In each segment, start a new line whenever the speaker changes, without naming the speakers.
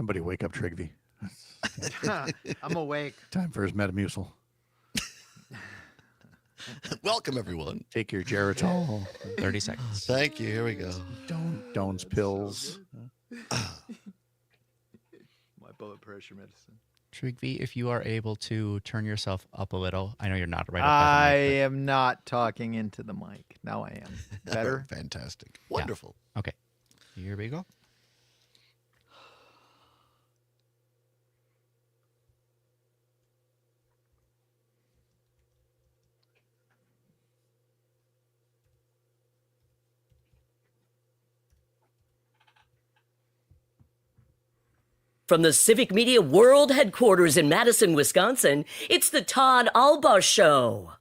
Somebody wake up Trigby.
I'm awake.
Time for his Metamucil.
Welcome, everyone.
Take your Geritol.
30 seconds.
Thank you. Here we go.
Doan's pills.
My blood pressure medicine.
Trigby, if you are able to turn yourself up a little. I know you're not right up
I
by the mic,
am not talking into the mic. Now I am. Better?
Fantastic. Wonderful.
but- Okay. Here we go.
From the Civic Media World Headquarters in Madison, Wisconsin, it's the Todd Allbaugh Show.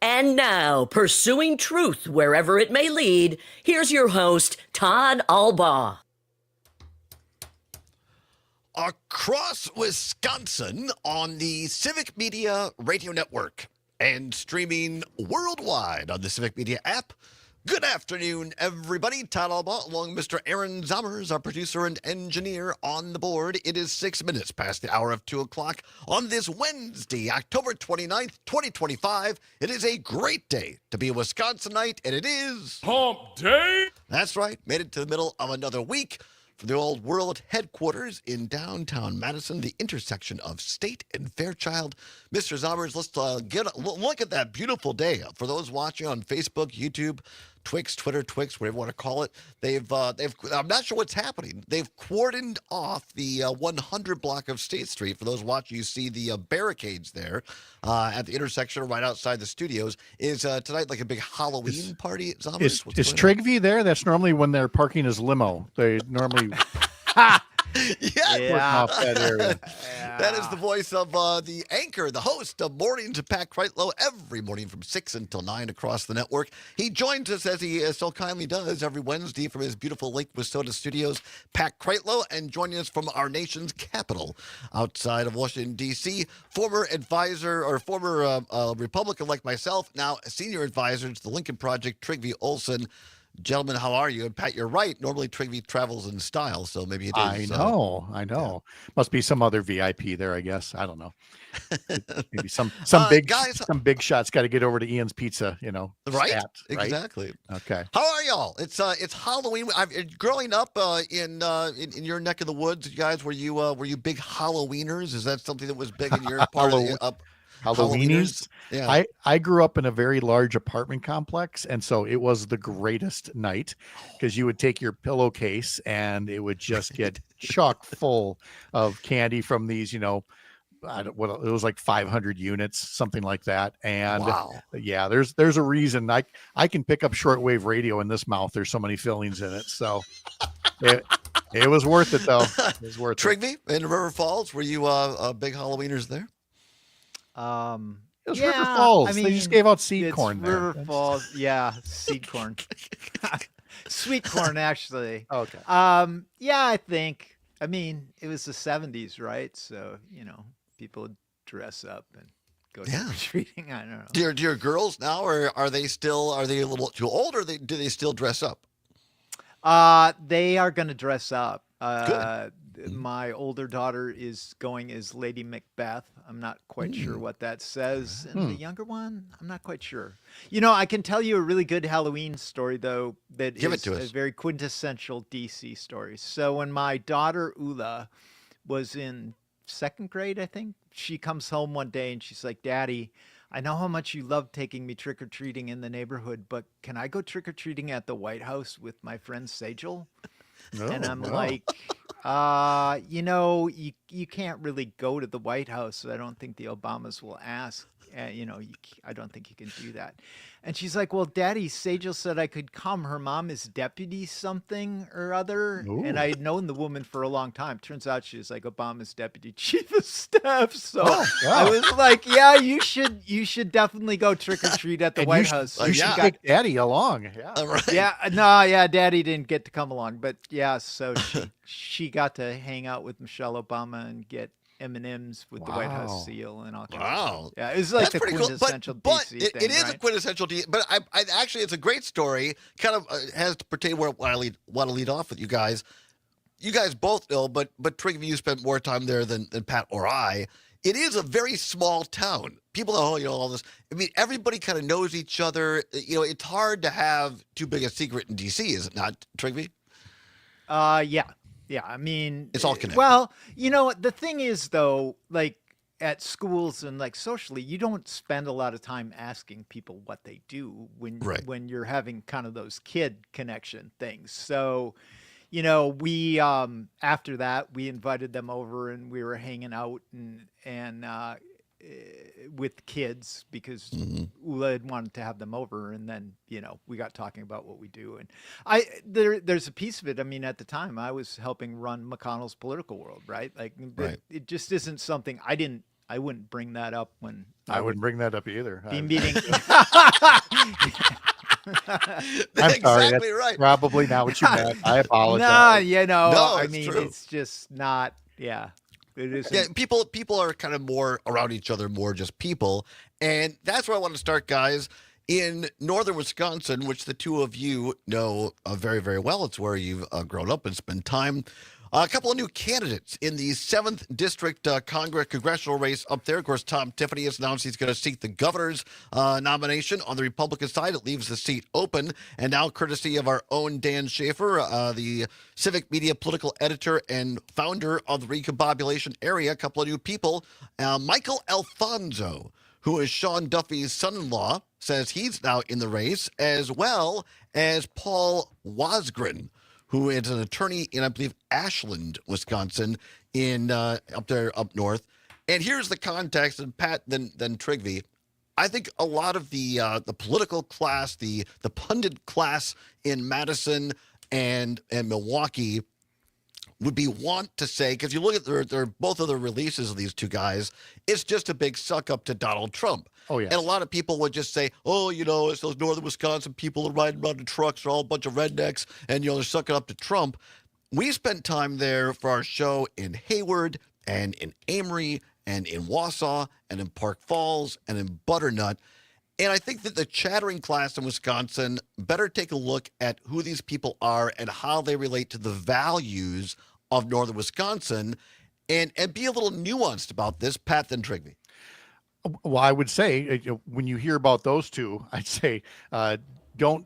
And now, pursuing truth wherever it may lead, here's your host, Todd Allbaugh.
Across Wisconsin on the Civic Media Radio Network and streaming worldwide on the Civic Media app. Good afternoon, everybody. Todd Allbaugh, along with Mr. Aaron Zommers, our producer and engineer on the board. It is 6 minutes past the hour of 2 o'clock on this Wednesday, October 29th, 2025. It is a great day to be a Wisconsinite, and it is
Hump Day.
That's right. Made it to the middle of another week from the old world headquarters in downtown Madison, the intersection of State and Fairchild. Mr. Zommers, let's get a look at that beautiful day. For those watching on Facebook, YouTube, Twix, Twitter, Twix, whatever you want to call it, they've I'm not sure what's happening. They've cordoned off the 100 block of State Street. For those watching, you see the barricades there at the intersection right outside the studios. Is tonight like a big Halloween party? Zommers?
Is Trigby there? That's normally when they're parking his limo. They normally
Yeah.
off that area.
That is the voice of the anchor, the host of Mornings to Pat Kreitlow every morning from 6 until 9 across the network. He joins us, as he so kindly does, every Wednesday from his beautiful Lake Wissota studios, Pat Kreitlow, and joining us from our nation's capital outside of Washington, D.C., former advisor or former Republican like myself, now senior advisor to the Lincoln Project, Trigby Olson. Gentlemen, how are you? And Pat, you're right. Normally, Trigby travels in style, so maybe it is.
I know. Yeah. Must be some other VIP there, I guess. I don't know. Maybe some big
guys,
some big shots got to get over to Ian's Pizza,
Right?
Stat, right?
Exactly.
Okay.
How are y'all? It's Halloween. Growing up in your neck of the woods, you guys, were you big Halloweeners? Is that something that was big in your part of the
Halloweenies.
Yeah.
I grew up in a very large apartment complex, and so it was the greatest night because you would take your pillowcase and it would just get chock full of candy from these, it was like 500 units, something like that. And yeah, there's a reason I can pick up shortwave radio in this mouth. There's so many fillings in it. So it was worth it though. It was worth
Trigby in River Falls, were you big Halloweeners there?
It was River Falls. They just gave out seed corn there.
River Falls, yeah, seed corn. Sweet corn, actually.
Okay.
Yeah, I think. I mean, it was the 70s, right? So, people would dress up and go trick-or-treating. I don't know.
Do your girls now, or are they a little too old, or do they still dress up?
They are going to dress up.
Good.
My older daughter is going as Lady Macbeth. I'm not quite sure what that says. And the younger one, I'm not quite sure. I can tell you a really good Halloween story, though, that
Give it
is
to
a
us.
very quintessential DC story. So when my daughter, Ula, was in second grade, I think, she comes home one day and she's like, Daddy, I know how much you love taking me trick-or-treating in the neighborhood, but can I go trick-or-treating at the White House with my friend Sajal? And I'm like, you can't really go to the White House. So I don't think the Obamas will ask. I don't think you can do that. And she's like, well, Daddy, Sajal said I could come. Her mom is deputy something or other.
Ooh.
And I had known the woman for a long time. Turns out she was like Obama's deputy chief of staff. So I was like, yeah, you should definitely go trick or treat at the White House.
You should take Daddy along. Yeah.
Right.
Yeah, Daddy didn't get to come along, but yeah, so she got to hang out with Michelle Obama and get M&Ms with the White
Wow.
House seal and all kinds of
Wow.
stuff. Yeah, it's like
That's
the
pretty cool.
quintessential
But
DC
it
thing,
is a
right?
quintessential DC. But I actually, it's a great story. Kind of has to pertain where I want to lead off with you guys. You guys both know, but Trigby, you spent more time there than Pat or I. It is a very small town. People know, all this. I mean, everybody kind of knows each other. It's hard to have too big a secret in DC, is it not, Trigby?
Yeah. I mean,
It's all connected.
well, the thing is though, like at schools and like socially, you don't spend a lot of time asking people what they do
Right.
when you're having kind of those kid connection things. So, we after that we invited them over and we were hanging out and with kids because Ula had wanted to have them over, and then we got talking about what we do, and there's a piece of it. I mean, at the time I was helping run McConnell's Political World, right? Like,
Right.
it just isn't something I wouldn't bring that up when
I wouldn't bring that up either.
be
I-
meeting.
I'm sorry.
Exactly
That's
right.
probably not what you meant. I apologize.
No,
No,
I
it's
mean,
true.
it's just not. Yeah, it isn't.
Yeah, people are kind of more around each other, more just people. And that's where I want to start, guys. In northern Wisconsin, which the two of you know very, very well. It's where you've grown up and spent time. A couple of new candidates in the 7th District congressional race up there. Of course, Tom Tiffany has announced he's going to seek the governor's nomination. On the Republican side, it leaves the seat open. And now, courtesy of our own Dan Schaefer, the civic media political editor and founder of the Recombobulation Area, a couple of new people. Michael Alfonso, who is Sean Duffy's son-in-law, says he's now in the race, as well as Paul Wasgren, who is an attorney in, I believe, Ashland, Wisconsin, in up north. And here's the context, and Pat, then Trigby. I think a lot of the political class, the pundit class in Madison and Milwaukee would be want to say, because you look at their both of the releases of these two guys, it's just a big suck up to Donald Trump.
Oh, yes.
And a lot of people would just say, oh, it's those northern Wisconsin people are riding around in trucks, they're all a bunch of rednecks, and they're sucking up to Trump. We spent time there for our show in Hayward and in Amory and in Wausau and in Park Falls and in Butternut. And I think that the chattering class in Wisconsin better take a look at who these people are and how they relate to the values of northern Wisconsin, and be a little nuanced about this. Pat, then Trigby.
Well, I would say when you hear about those two, I'd say don't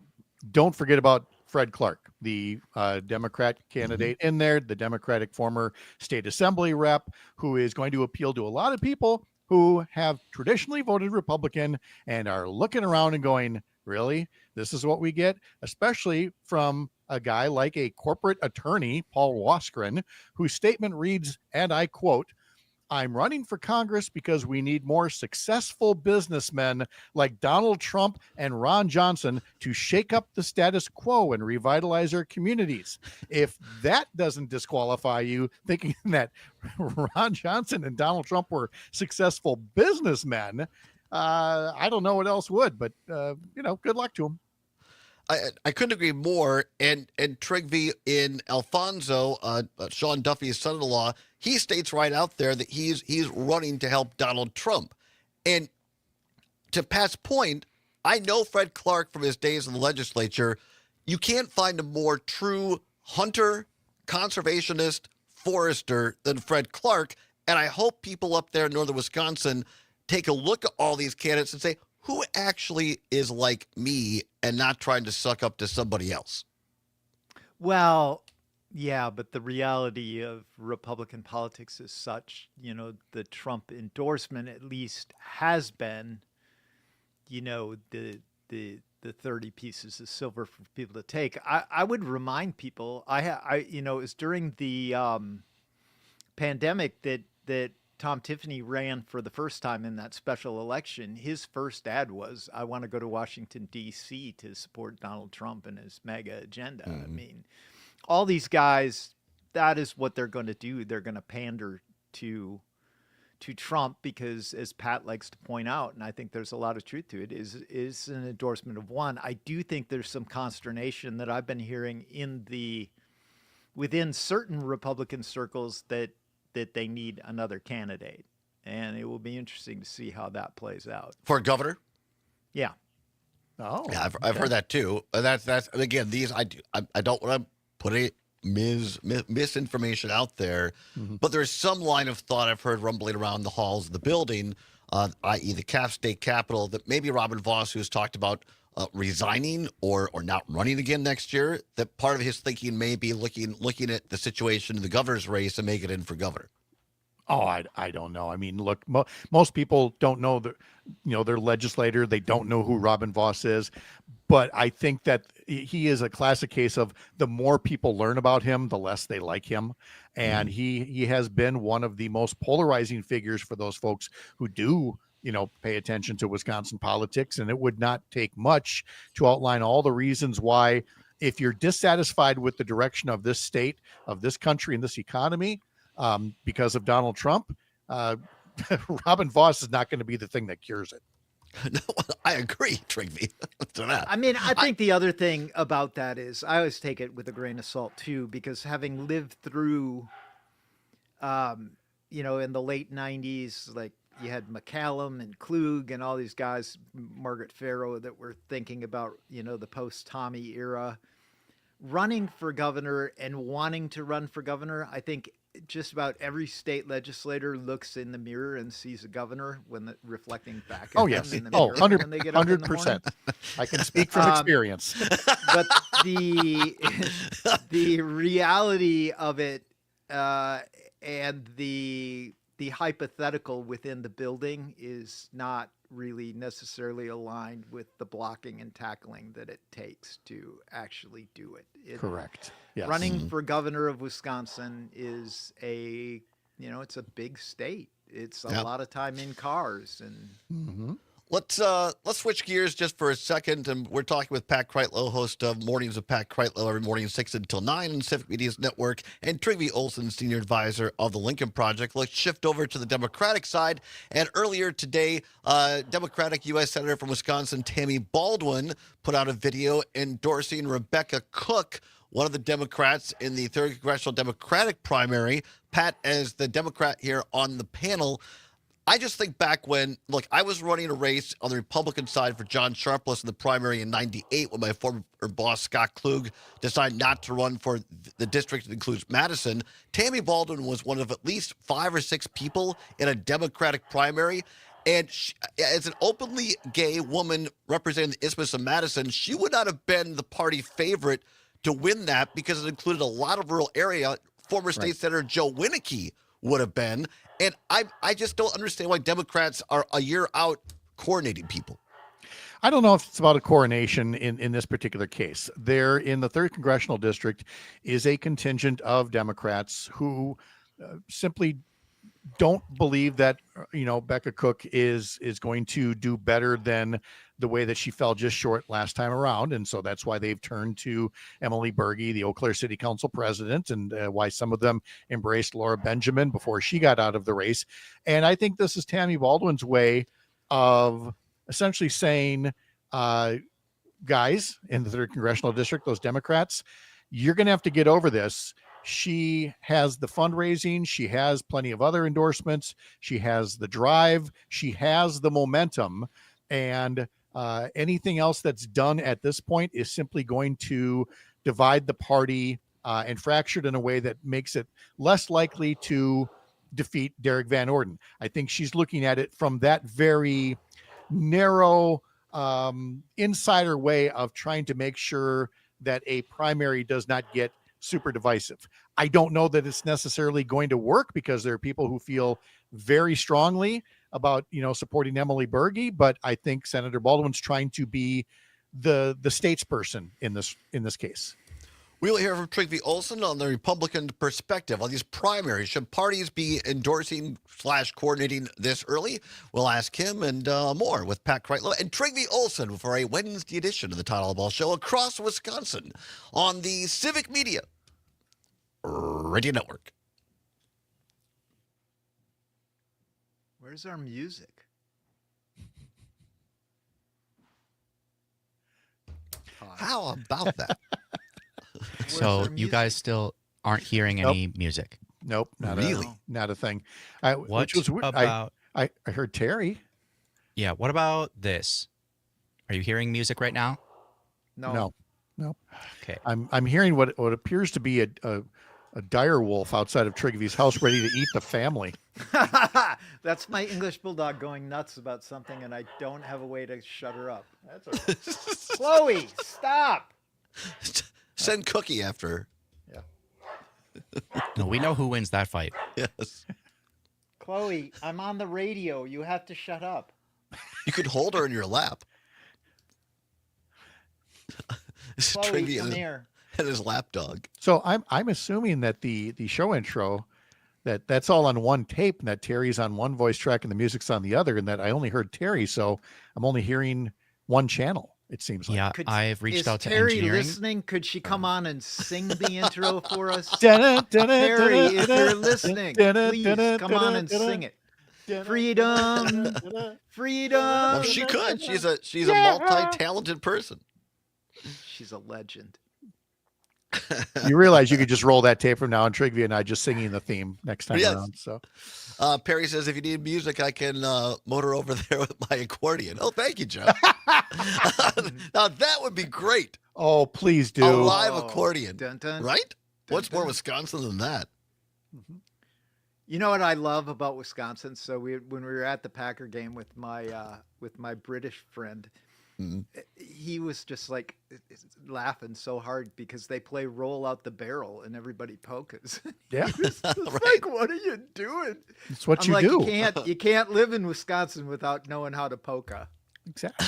forget about Fred Clark, the Democrat candidate in there, the Democratic former state assembly rep, who is going to appeal to a lot of people who have traditionally voted Republican and are looking around and going, really? This is what we get? Especially from a guy like a corporate attorney, Paul Wasgren, whose statement reads, and I quote, "I'm running for Congress because we need more successful businessmen like Donald Trump and Ron Johnson to shake up the status quo and revitalize our communities." If that doesn't disqualify you thinking that Ron Johnson and Donald Trump were successful businessmen, I don't know what else would, but good luck to them.
I couldn't agree more. And Trigby, in Alfonso, Sean Duffy's son-in-law, he states right out there that he's running to help Donald Trump. And to Pat's point, I know Fred Clark from his days in the legislature. You can't find a more true hunter, conservationist, forester than Fred Clark. And I hope people up there in northern Wisconsin take a look at all these candidates and say, who actually is like me and not trying to suck up to somebody else?
Well, yeah, but the reality of Republican politics is such, the Trump endorsement at least has been, the 30 pieces of silver for people to take. I would remind people, it was during the pandemic that Tom Tiffany ran for the first time in that special election. His first ad was, "I want to go to Washington, D.C. to support Donald Trump and his MAGA agenda."
Mm-hmm.
I mean, all these guys, that is what they're going to do. They're going to pander to Trump because, as Pat likes to point out, and I think there's a lot of truth to it, is an endorsement of one. I do think there's some consternation that I've been hearing within certain Republican circles that that they need another candidate, and it will be interesting to see how that plays out.
For governor?
Yeah.
Oh,
Yeah, I've
okay.
heard that too. That's again, these I don't want to put a misinformation out there, but there's some line of thought I've heard rumbling around the halls of the building, i.e. the Cap State Capitol, that maybe Robin Voss, who's talked about resigning or not running again next year, that part of his thinking may be looking at the situation in the governor's race and make it in for governor.
Oh, I don't know. I mean, look, most people don't know their legislator. They don't know who Robin Voss is, but I think that he is a classic case of the more people learn about him, the less they like him, and he has been one of the most polarizing figures for those folks who do pay attention to Wisconsin politics. And it would not take much to outline all the reasons why, if you're dissatisfied with the direction of this state, of this country, and this economy, because of Donald Trump, Robin Voss is not going to be the thing that cures it.
No, I agree, Trigby. To that.
I mean, I think the other thing about that is I always take it with a grain of salt too, because having lived through, in the late 90s, like you had McCallum and Klug and all these guys, Margaret Farrow, that were thinking about, the post-Tommy era, running for governor and wanting to run for governor. I think just about every state legislator looks in the mirror and sees a governor when reflecting back at
Oh,
them
yes.
in the
Oh,
mirror when they get up in the morning.
100%. I can speak from experience.
But the reality of it, and the hypothetical within the building is not really necessarily aligned with the blocking and tackling that it takes to actually do it.
Correct. Yes.
Running for governor of Wisconsin is it's a big state. It's a lot of time in cars and
Let's switch gears just for a second, and we're talking with Pat Kreitlow, host of Mornings of Pat Kreitlow, every morning 6 until 9 on Civic Media's network, and Trygve Olsen, senior advisor of the Lincoln Project. Let's shift over to the Democratic side. And earlier today, Democratic U.S. Senator from Wisconsin, Tammy Baldwin, put out a video endorsing Rebecca Cook, one of the Democrats in the 3rd Congressional Democratic primary. Pat, as the Democrat here on the panel, I just think back when, look, I was running a race on the Republican side for John Sharpless in the primary in '98 when my former boss, Scott Klug, decided not to run for the district that includes Madison. Tammy Baldwin was one of at least 5 or 6 people in a Democratic primary. And she, as an openly gay woman representing the Isthmus of Madison, she would not have been the party favorite to win that because it included a lot of rural area. Former State Senator Joe Winnicke would have been. And I just don't understand why Democrats are a year out coordinating people.
I don't know if it's about a coronation in this particular case. There in the 3rd Congressional District is a contingent of Democrats who simply don't believe that, Becca Cook is going to do better than the way that she fell just short last time around. And so that's why they've turned to Emily Berge, the Eau Claire City Council president, and why some of them embraced Laura Benjamin before she got out of the race. And I think this is Tammy Baldwin's way of essentially saying, guys in the 3rd Congressional District, those Democrats, you're going to have to get over this. She has the fundraising. She has plenty of other endorsements. She has the drive. She has the momentum. And anything else that's done at this point is simply going to divide the party and fracture it in a way that makes it less likely to defeat Derek Van Orden. I think she's looking at it from that very narrow insider way of trying to make sure that a primary does not get super divisive. I don't know that it's necessarily going to work because there are people who feel very strongly about, supporting Emily Berge, but I think Senator Baldwin's trying to be the statesperson in this case.
We'll hear from Trygve Olsen on the Republican perspective on these primaries. Should parties be endorsing / coordinating this early? We'll ask him and more with Pat Kreitlow and Trygve Olsen for a Wednesday edition of the Todd Allbaugh Show across Wisconsin on the Civic Media Radio Network.
where's our music?
How about that?
So you guys still aren't hearing any music?
Nope,
Really?
not a thing. Which
What
was weird.
about
I heard Terry.
yeah? What about this? Are you hearing music right now?
No, no.
Okay.
I'm hearing what appears to be a dire wolf outside of Trigvy's house, ready to eat the family.
That's my English bulldog going nuts about something, and I don't have a way to shut her up. That's all right. Chloe, stop.
Send Cookie after her.
No, we know who wins that fight.
Yes.
Chloe, I'm on the radio. You have to shut up.
You could hold her in your lap.
Chloe,
Triggy
come
and,
here.
and his lap dog.
So I'm assuming that the show intro that's all on one tape, and that Terry's on one voice track and the music's on the other, and that I only heard Terry, so I'm only hearing one channel. It seems like.
Yeah,
Could-
I've reached
Is
out to
Terry
engineering.
listening? Could she come on and sing the intro for us?
Terry,
Terry, if you're listening, please come on and sing it. Freedom, freedom.
Oh, she could. She's a multi-talented person.
She's a legend.
You realize you could just roll that tape from now on, Trigby and I just singing the theme next time
Yes.
around. So
Perry says, if you need music, I can motor over there with my accordion. Oh, thank you, Joe. Now, that would be great.
oh, please do.
A live accordion.
Dun, dun,
Right? What's more
dun.
Wisconsin than that?
You know what I love about Wisconsin? So when we were at the Packer game with my British friend,
Mhm.
he was just like laughing so hard because they play "Roll Out the Barrel" and everybody polkas.
Yeah,
It's
Right.
like, what are you doing?
it's what
I'm
you
like,
do.
you can't live in Wisconsin without knowing how to polka.
Exactly.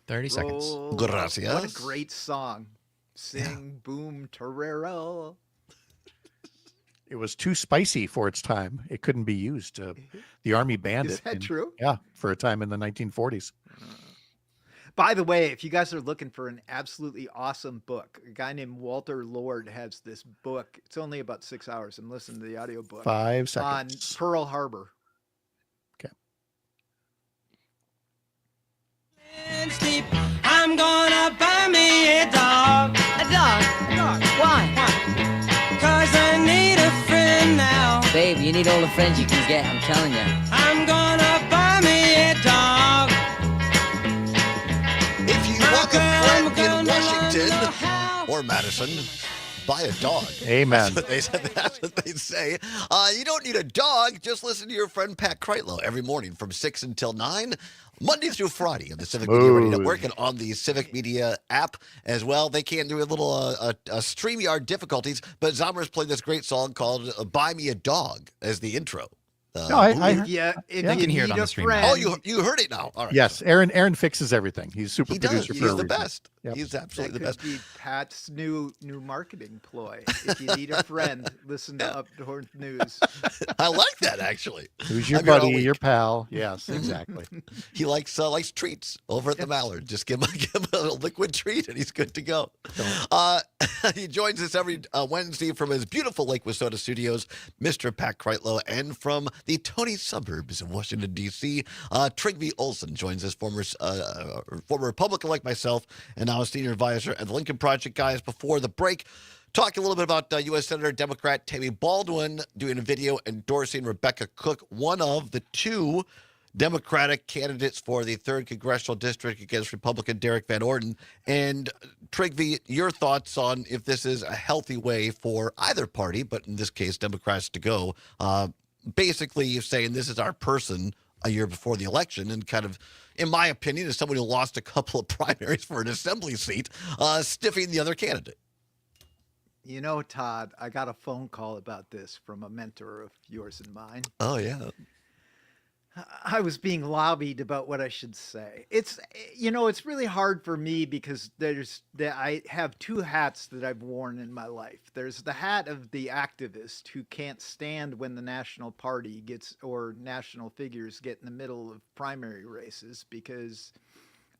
30 seconds.
Roll
Gracias.
Out. What a great song! Sing boom terrero.
It was too spicy for its time. It couldn't be used. The Army banned
Is
it.
that true?
Yeah, for a time in the 1940s.
By the way, if you guys are looking for an absolutely awesome book, a guy named Walter Lord has this book. It's only about 6 hours. I'm listening to the audiobook
5
on
seconds.
Pearl Harbor.
Okay.
Sleep. I'm gonna buy me a dog.
A dog?
A dog.
Why?
Cause I need a friend now.
Babe, you need all the friends you can get, I'm telling you.
I'm gonna buy me a dog.
If you want a friend in
Gonna
Washington
learn how.
or Madison, buy a dog.
Amen.
That's what they say. You don't need a dog. Just listen to your friend Pat Kreitlow every morning from 6 until 9, Monday through Friday on the Civic Media Radio
Smooth.
Network and on the Civic Media app as well. They can't do a little StreamYard difficulties, but Zomer's played this great song called Buy Me a Dog as the intro.
No, I
If you
Yeah.
You can hear it
need
on the
a
stream.
friend,
Oh, you heard it now. All right.
yes, Aaron fixes everything. He's super
He does.
producer
He's
for a
the
reason.
best.
Yep.
He's
that
absolutely
could
the best.
be Pat's new marketing ploy. If you need a friend, listen to Up North News.
I like that, actually.
Who's your
I'm here all
buddy,
week.
your pal? Yes, exactly.
He likes treats over at the Mallard. Just give him a liquid treat, and he's good to go. He joins us every Wednesday from his beautiful Lake Wissota studios, Mr. Pat Kreitlow, and from the Tony suburbs of Washington, D.C., Trigby Olson joins us, former Republican like myself, and now a senior advisor at the Lincoln Project. Guys, before the break, talking a little bit about U.S. Senator Democrat Tammy Baldwin doing a video endorsing Rebecca Cook, one of the two Democratic candidates for the 3rd Congressional District against Republican Derek Van Orden. And Trigby, your thoughts on if this is a healthy way for either party, but in this case, Democrats to go. Basically, you're saying this is our person a year before the election, and kind of, in my opinion, as someone who lost a couple of primaries for an assembly seat, stiffing the other candidate.
You know, Todd, I got a phone call about this from a mentor of yours and mine.
Oh, yeah.
I was being lobbied about what I should say. It's really hard for me because I have two hats that I've worn in my life. There's the hat of the activist who can't stand when the national party or national figures get in the middle of primary races, because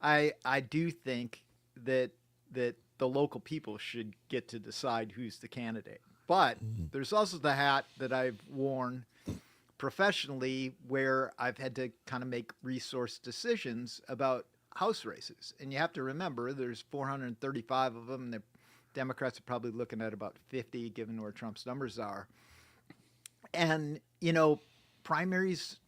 I do think that the local people should get to decide who's the candidate. But there's also the hat that I've worn professionally, where I've had to kind of make resource decisions about House races. And you have to remember there's 435 of them. They're Democrats are probably looking at about 50, given where Trump's numbers are. And, you know, primaries,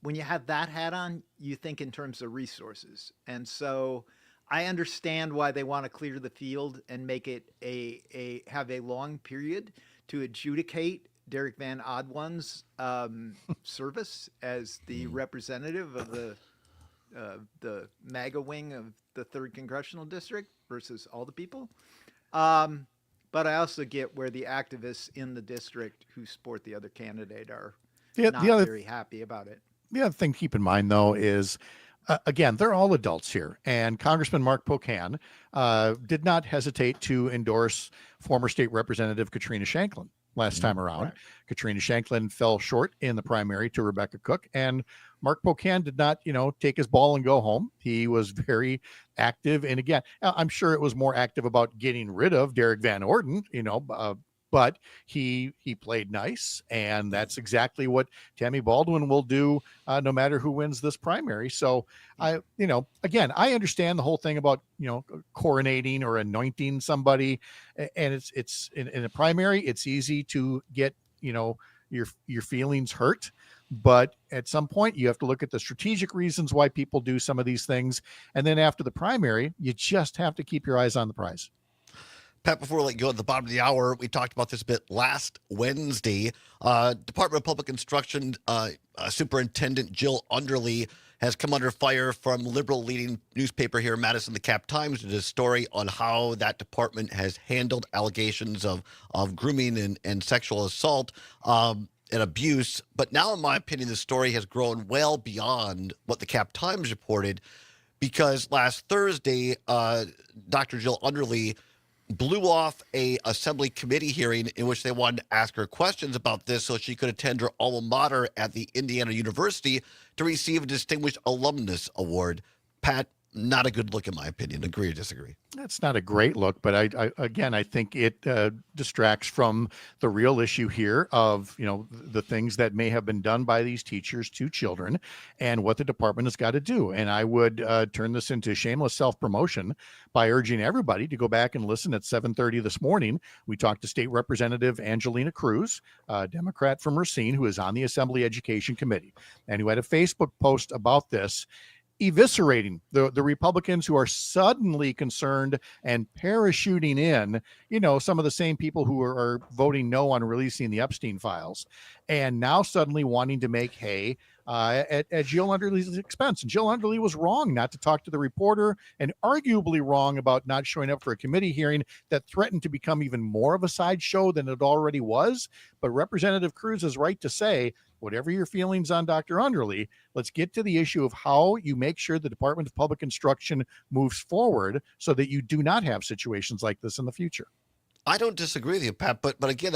when you have that hat on, you think in terms of resources. And so I understand why they want to clear the field and make it have a long period to adjudicate Derek Van Oddone's service as the representative of the MAGA wing of the 3rd Congressional District versus all the people. But I also get where the activists in the district who support the other candidate are not very happy about it.
The other thing to keep in mind, though, is, again, they're all adults here. And Congressman Mark Pocan did not hesitate to endorse former state representative Katrina Shanklin last time around. Right. Katrina Shanklin fell short in the primary to Rebecca Cook, and Mark Pocan did not, take his ball and go home. He was very active. And again, I'm sure it was more active about getting rid of Derek Van Orden, but he played nice, and that's exactly what Tammy Baldwin will do no matter who wins this primary. So again, I understand the whole thing about, coronating or anointing somebody, and it's in a primary, it's easy to get, your feelings hurt. But at some point, you have to look at the strategic reasons why people do some of these things. And then after the primary, you just have to keep your eyes on the prize.
Pat, before we let you go at the bottom of the hour, we talked about this a bit last Wednesday. Department of Public Instruction Superintendent Jill Underly has come under fire from liberal leading newspaper here in Madison, the Cap Times, did a story on how that department has handled allegations of grooming and sexual assault and abuse. But now, in my opinion, the story has grown well beyond what the Cap Times reported, because last Thursday, Dr. Jill Underly blew off a assembly committee hearing in which they wanted to ask her questions about this so she could attend her alma mater at the Indiana University to receive a Distinguished Alumnus Award. Pat, not a good look in my opinion. Agree or disagree?
That's not a great look, but I think it distracts from the real issue here of, the things that may have been done by these teachers to children and what the department has got to do. And I would turn this into shameless self-promotion by urging everybody to go back and listen at 7:30 this morning. We talked to State Representative Angelina Cruz, a Democrat from Racine, who is on the Assembly Education Committee, and who had a Facebook post about this, eviscerating the Republicans who are suddenly concerned and parachuting in, some of the same people who are voting no on releasing the Epstein files, and now suddenly wanting to make hay at Jill Underly's expense. And Jill Underly was wrong not to talk to the reporter, and arguably wrong about not showing up for a committee hearing that threatened to become even more of a sideshow than it already was. But Representative Cruz is right to say, whatever your feelings on Dr. Underly, let's get to the issue of how you make sure the Department of Public Instruction moves forward so that you do not have situations like this in the future.
I don't disagree with you, Pat, but again,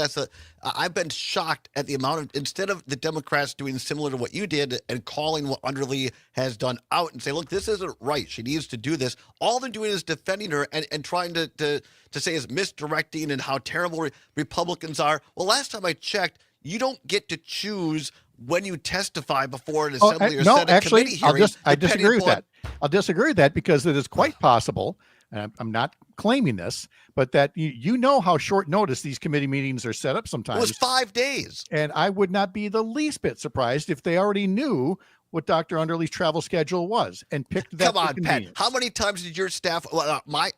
I've been shocked at the amount of, instead of the Democrats doing similar to what you did and calling what Underly has done out and say, look, this isn't right, she needs to do this, all they're doing is defending her and trying to say is misdirecting and how terrible Republicans are. Well, last time I checked, you don't get to choose when you testify before an assembly or Senate committee hearing.
I disagree with that. I'll disagree with that because it is quite possible, and I'm not claiming this, but that how short notice these committee meetings are set up sometimes.
It was 5 days. And
I would not be the least bit surprised if they already knew what Dr. Underly's travel schedule was and picked that.
Come on, Pat. How many times did your staff, my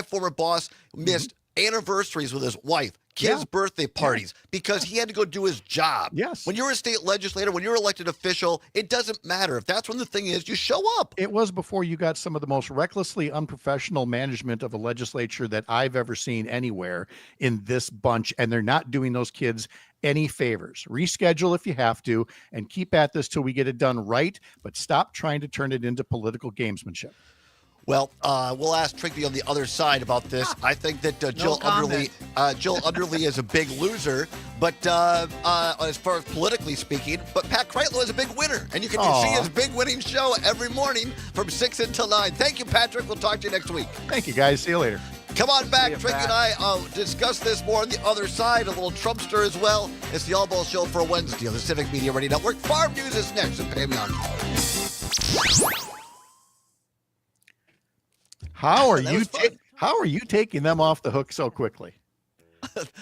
former boss, missed anniversaries with his wife, kids' birthday parties, because he had to go do his job?
Yes.
When you're a state legislator, when you're an elected official, it doesn't matter. If that's when the thing is, you show up.
It was before you got some of the most recklessly unprofessional management of a legislature that I've ever seen anywhere in this bunch, and they're not doing those kids any favors. Reschedule if you have to, and keep at this till we get it done right, but stop trying to turn it into political gamesmanship.
Well, we'll ask Trinky on the other side about this. I think that Jill Underly is a big loser, but as far as politically speaking, but Pat Kreitlow is a big winner, and you can see his big winning show every morning from 6 until 9. Thank you, Patrick. We'll talk to you next week.
Thank you, guys. See you later.
Come on back. Trinky and I discuss this more on the other side, a little Trumpster as well. It's the Allbaugh Show for Wednesday on the Civic Media Radio Network. Farm News is next, and Pam Young.
How are How are you taking them off the hook so quickly?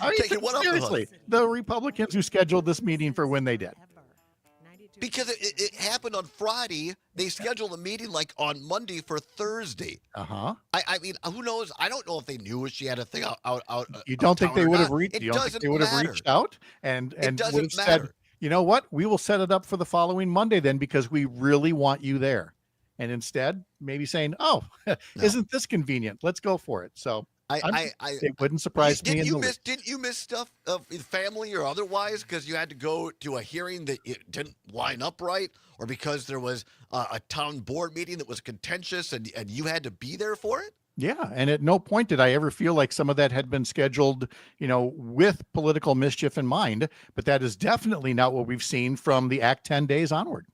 Are you
Taking what off the hook?
seriously? The Republicans who scheduled this meeting for when they did.
Because it happened on Friday. They scheduled a meeting like on Monday for Thursday.
Uh-huh.
I mean, who knows? I don't know if they knew she had a thing out.
You
of
don't think
town
they
or
would have
not.
reached?
It
You don't think
doesn't
they would have
matter.
reached out and
It
would have
doesn't
said,
matter.
you know what? We will set it up for the following Monday then because we really want you there. And instead, maybe saying, "Oh, isn't this convenient? Let's go for it." So it wouldn't surprise me.
Didn't you miss stuff of family or otherwise because you had to go to a hearing that it didn't line up right, or because there was a town board meeting that was contentious and you had to be there for it?
Yeah, and at no point did I ever feel like some of that had been scheduled, with political mischief in mind. But that is definitely not what we've seen from the Act 10 days onward.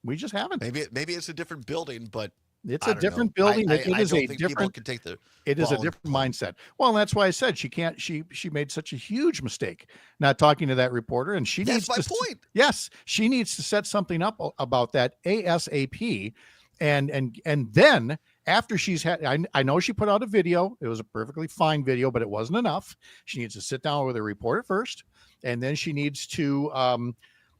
We just haven't.
Maybe it's a different building, but
It's
I
a
don't know.
different building.
I
It
don't
is a
think people
different.
can take the
It is a
ball and
different
play.
mindset. Well, and that's why I said she can't. She made such a huge mistake not talking to that reporter, and she
That's
needs
my
to.
point.
Yes, she needs to set something up about that ASAP, and then after she's had. I know she put out a video. It was a perfectly fine video, but it wasn't enough. She needs to sit down with a reporter first, and then she needs to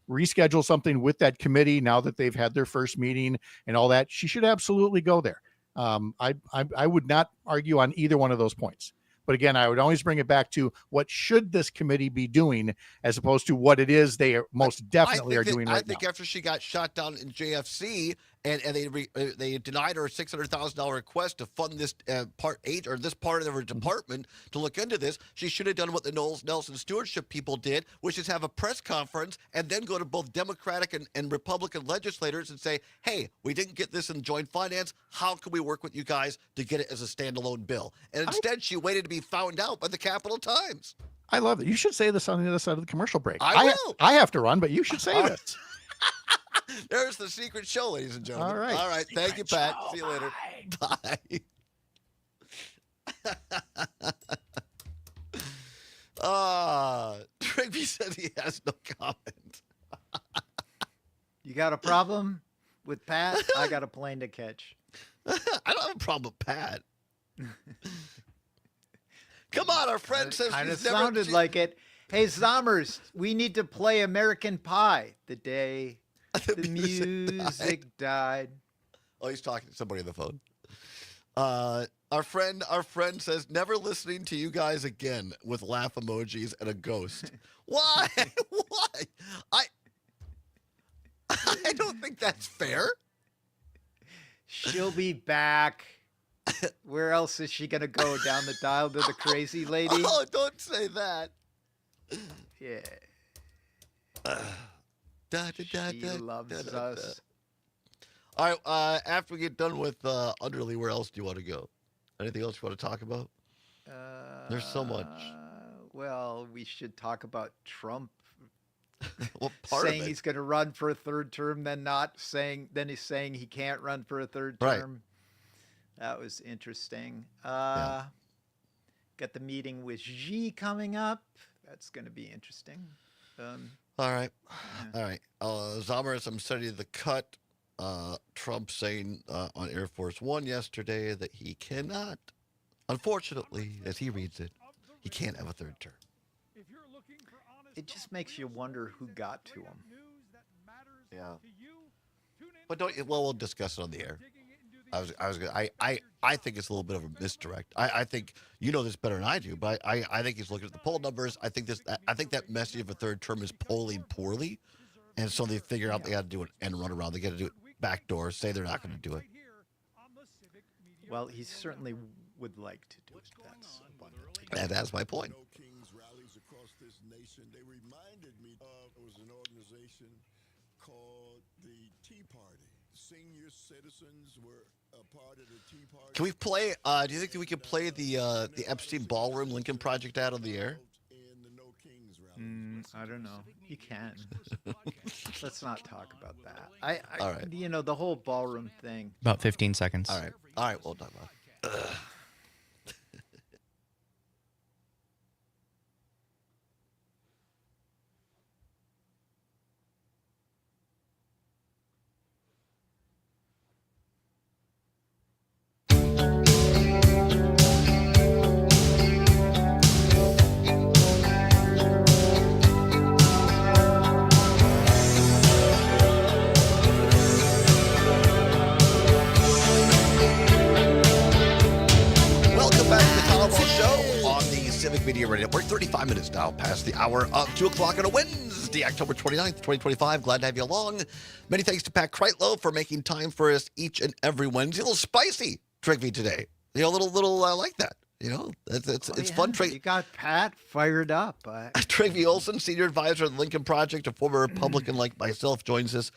reschedule something with that committee now that they've had their first meeting and all that. She should absolutely go there. I would not argue on either one of those points. But again, I would always bring it back to what should this committee be doing as opposed to what it is they are most definitely doing right
I think
now.
after she got shot down in JFC and they denied her a $600,000 request to fund this part 8 or this part of her department to look into this, she should have done what the Knowles Nelson stewardship people did, which is have a press conference and then go to both Democratic and Republican legislators and say, hey, we didn't get this in joint finance. How can we work with you guys to get it as a standalone bill? And instead, she waited to be found out by the Capital Times.
I love it. You should say this on the other side of the commercial break.
I will.
I have to run, but you should say this.
There's the secret show, ladies and gentlemen.
All right.
All right. Thank you, Pat. See you later. Bye. Trigby said he has no comment.
You got a problem with Pat? I got a plane to catch.
I don't have a problem with Pat. Come on, our friend says
Kind of
she's never-
sounded
she-
like it. Hey, Zommers, we need to play American Pie the day the music died.
Oh, he's talking to somebody on the phone. Our friend says, never listening to you guys again with laugh emojis and a ghost. Why? Why? I don't think that's fair.
She'll be back. Where else is she gonna go? Down the dial to the crazy lady?
Oh, don't say that.
Yeah.
Da, da, da,
She
da,
loves
da, da, da.
us.
All right. After we get done with Underly, where else do you want to go? Anything else you want to talk about? There's so much.
Well, we should talk about Trump
What part
saying
of it?
he's going to run for a third term, then he's saying he can't run for a third
Right.
term. That was interesting.
Yeah.
Got the meeting with Xi coming up. That's going to be interesting.
All right. All right. Zommers, I'm studying the cut. Trump saying on Air Force One yesterday that he cannot, unfortunately, as he reads it, he can't have a third term.
It just makes you wonder who got to him.
Yeah. But we'll discuss it on the air. I think it's a little bit of a misdirect. I think you know this better than I do, but I think he's looking at the poll numbers. I think that message of a third term is polling poorly, and so they figure out they got to do it and run around. They got to do it backdoor. Say they're not going to do it.
Well, he certainly would like to do it. That's abundantly
And that's my point.
No Kings rallies across this nation. They reminded me of it was an organization called the Tea Party. Senior citizens were a part of the Tea Party.
Can we play? Do you think that we can play the Epstein Ballroom Lincoln Project ad on the air?
In the No Kings rallies.
I don't know. You can. Let's not talk about that.
All right.
You know, the whole ballroom thing.
About 15 seconds.
All right. We'll talk about it. Civic Media Radio Network. 35 minutes now past the hour of 2 o'clock on a Wednesday, October 29th, 2025. Glad to have you along. Many thanks to Pat Kreitlow for making time for us each and every Wednesday. A little spicy, Trigby, today. You know, a little I like that. You know, it's fun.
You got Pat fired up.
Trigby Olson, senior advisor of the Lincoln Project, a former Republican like myself, joins us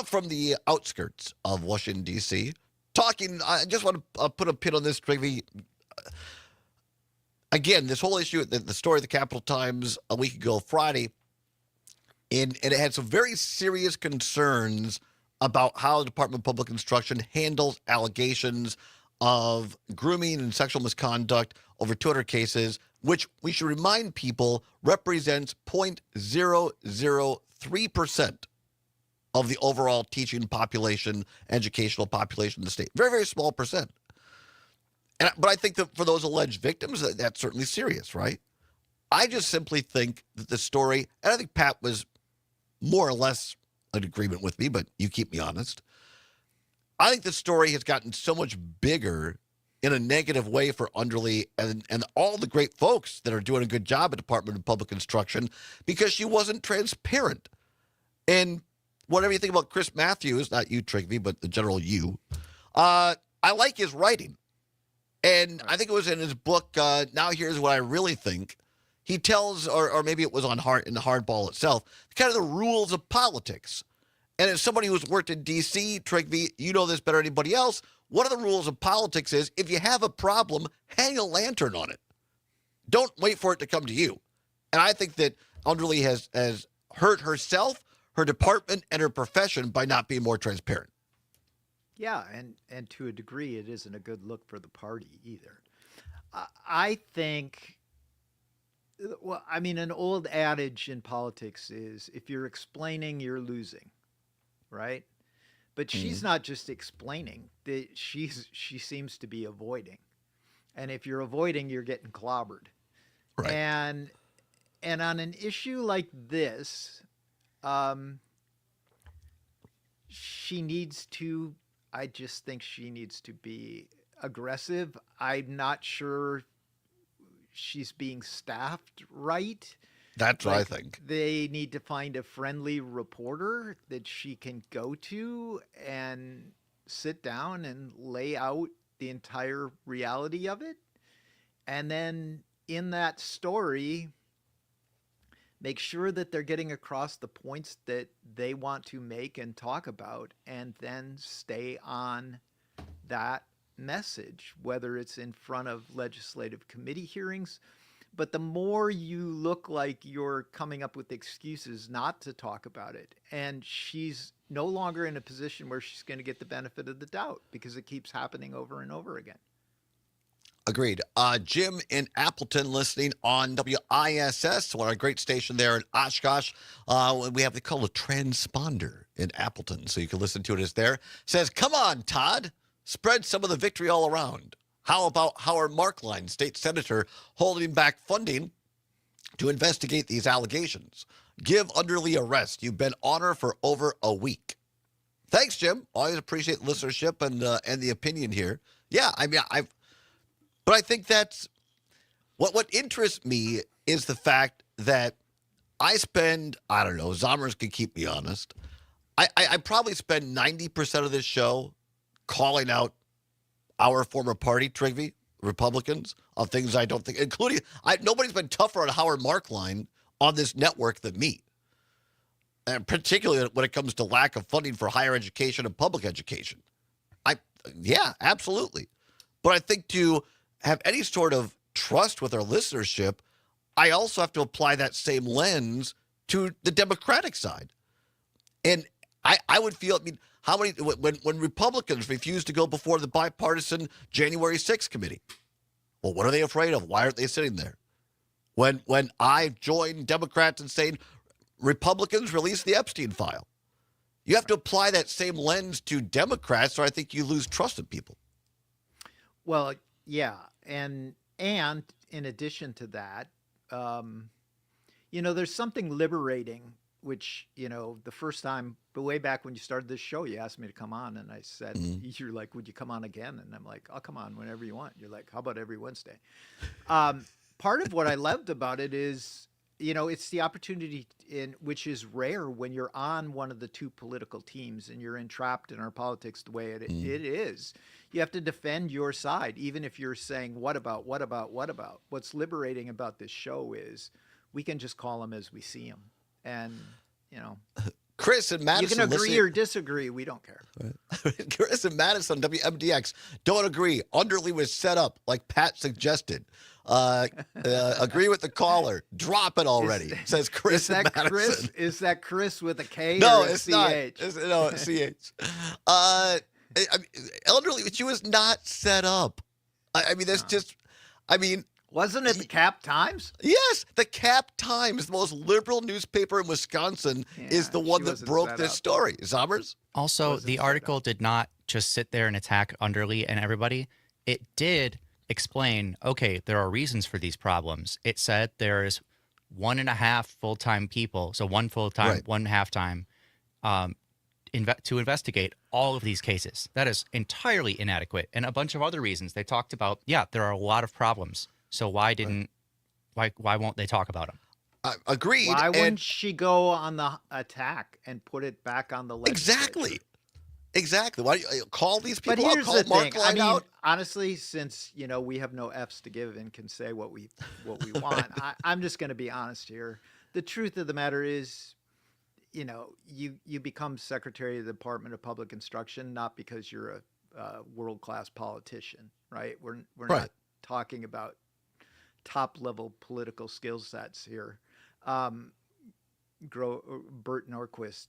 from the outskirts of Washington, D.C. Talking, I just want to put a pin on this, Trigby. Again, this whole issue, the story of the Capital Times a week ago, Friday, and it had some very serious concerns about how the Department of Public Instruction handles allegations of grooming and sexual misconduct over 200 cases, which we should remind people represents 0.003% of the overall teaching population, educational population in the state. Very, very small percent. But I think that for those alleged victims, that's certainly serious, right? I just simply think that the story, and I think Pat was more or less in agreement with me, but you keep me honest. I think the story has gotten so much bigger in a negative way for Underly and all the great folks that are doing a good job at Department of Public Instruction because she wasn't transparent. And whatever you think about Chris Matthews, not you, Trigby, but the general you, I like his writing. And I think it was in his book, Now Here's What I Really Think. He tells, or maybe it was in Hardball itself, kind of the rules of politics. And as somebody who's worked in D.C., Trigby, you know this better than anybody else, one of the rules of politics is if you have a problem, hang a lantern on it. Don't wait for it to come to you. And I think that Underly has hurt herself, her department, and her profession by not being more transparent.
Yeah, and to a degree, it isn't a good look for the party either. I think, well, I mean, an old adage in politics is if you're explaining, you're losing, right? But she's not just explaining; she seems to be avoiding, and if you're avoiding, you're getting clobbered.
Right.
And on an issue like this, she needs to. I just think she needs to be aggressive. I'm not sure she's being staffed right.
That's what I think.
They need to find a friendly reporter that she can go to and sit down and lay out the entire reality of it. And then in that story, make sure that they're getting across the points that they want to make and talk about, and then stay on that message, whether it's in front of legislative committee hearings. But the more you look like you're coming up with excuses not to talk about it, and she's no longer in a position where she's going to get the benefit of the doubt because it keeps happening over and over again.
Agreed. Jim in Appleton listening on WISS, one of our great station there in Oshkosh. We have, they call it a transponder in Appleton, so you can listen to it as there. Says, come on, Todd, spread some of the victory all around. How about Howard Markline, state senator, holding back funding to investigate these allegations? Give Underly a rest. You've been on her for over a week. Thanks, Jim. Always appreciate listenership and the opinion here. Yeah, I mean, but I think that's what interests me is the fact that I spend, I don't know, Zommers can keep me honest. I probably spend 90% of this show calling out our former party, Trigby, Republicans, of things I don't think, including, nobody's been tougher on Howard Markline on this network than me. And particularly when it comes to lack of funding for higher education and public education. Yeah, absolutely. But I think to have any sort of trust with our listenership, I also have to apply that same lens to the Democratic side. And I would feel, I mean, how many, when Republicans refuse to go before the bipartisan January 6th committee, well, what are they afraid of? Why aren't they sitting there? When I join Democrats and saying Republicans release the Epstein file, you have to apply that same lens to Democrats, or I think you lose trust in people.
Well, yeah, and in addition to that, there's something liberating, which, the first time, but way back when you started this show, you asked me to come on, and I said, you're like, would you come on again? And I'm like, I'll come on whenever you want. You're like, how about every Wednesday? part of what I loved about it is, it's the opportunity in which is rare when you're on one of the two political teams and you're entrapped in our politics the way it is. You have to defend your side, even if you're saying, what about? What's liberating about this show is we can just call them as we see them. And,
Chris and Madison,
you can agree
listening-
or disagree. We don't care.
Chris and Madison, WMDX, don't agree. Underly was set up like Pat suggested. Agree with the caller. Drop it already, says Chris and Madison.
Is that Chris with a K
No,
or a
it's
CH?
not. No, it's CH. I mean, Elderly, she was not set up. I mean, that's just, I mean,
Wasn't it the Cap Times?
yes, the Cap Times, the most liberal newspaper in Wisconsin, is the one
she
that
wasn't
broke
set
this
up.
story. Zombers?
Also,
Wasn't
the
set
article did not just sit there and attack Underly and everybody. It did explain, okay, there are reasons for these problems. It said there is 1.5 full-time people, so one full-time,
Right.
one half-time, to investigate all of these cases. That is entirely inadequate. And a bunch of other reasons. They talked about, there are a lot of problems. So why won't they talk about them?
Agreed.
Why
and
wouldn't she go on the attack and put it back on the legislature?
Exactly. Why do you call these
But
people out?
here's
Call
the
Mark
thing. I
Line
mean,
out?
honestly, since we have no F's to give and can say what we want, I'm just going to be honest here. The truth of the matter is, you become Secretary of the Department of Public Instruction not because you're a world-class politician, right? We're
Right.
not talking about top-level political skill sets here. Bert Norquist.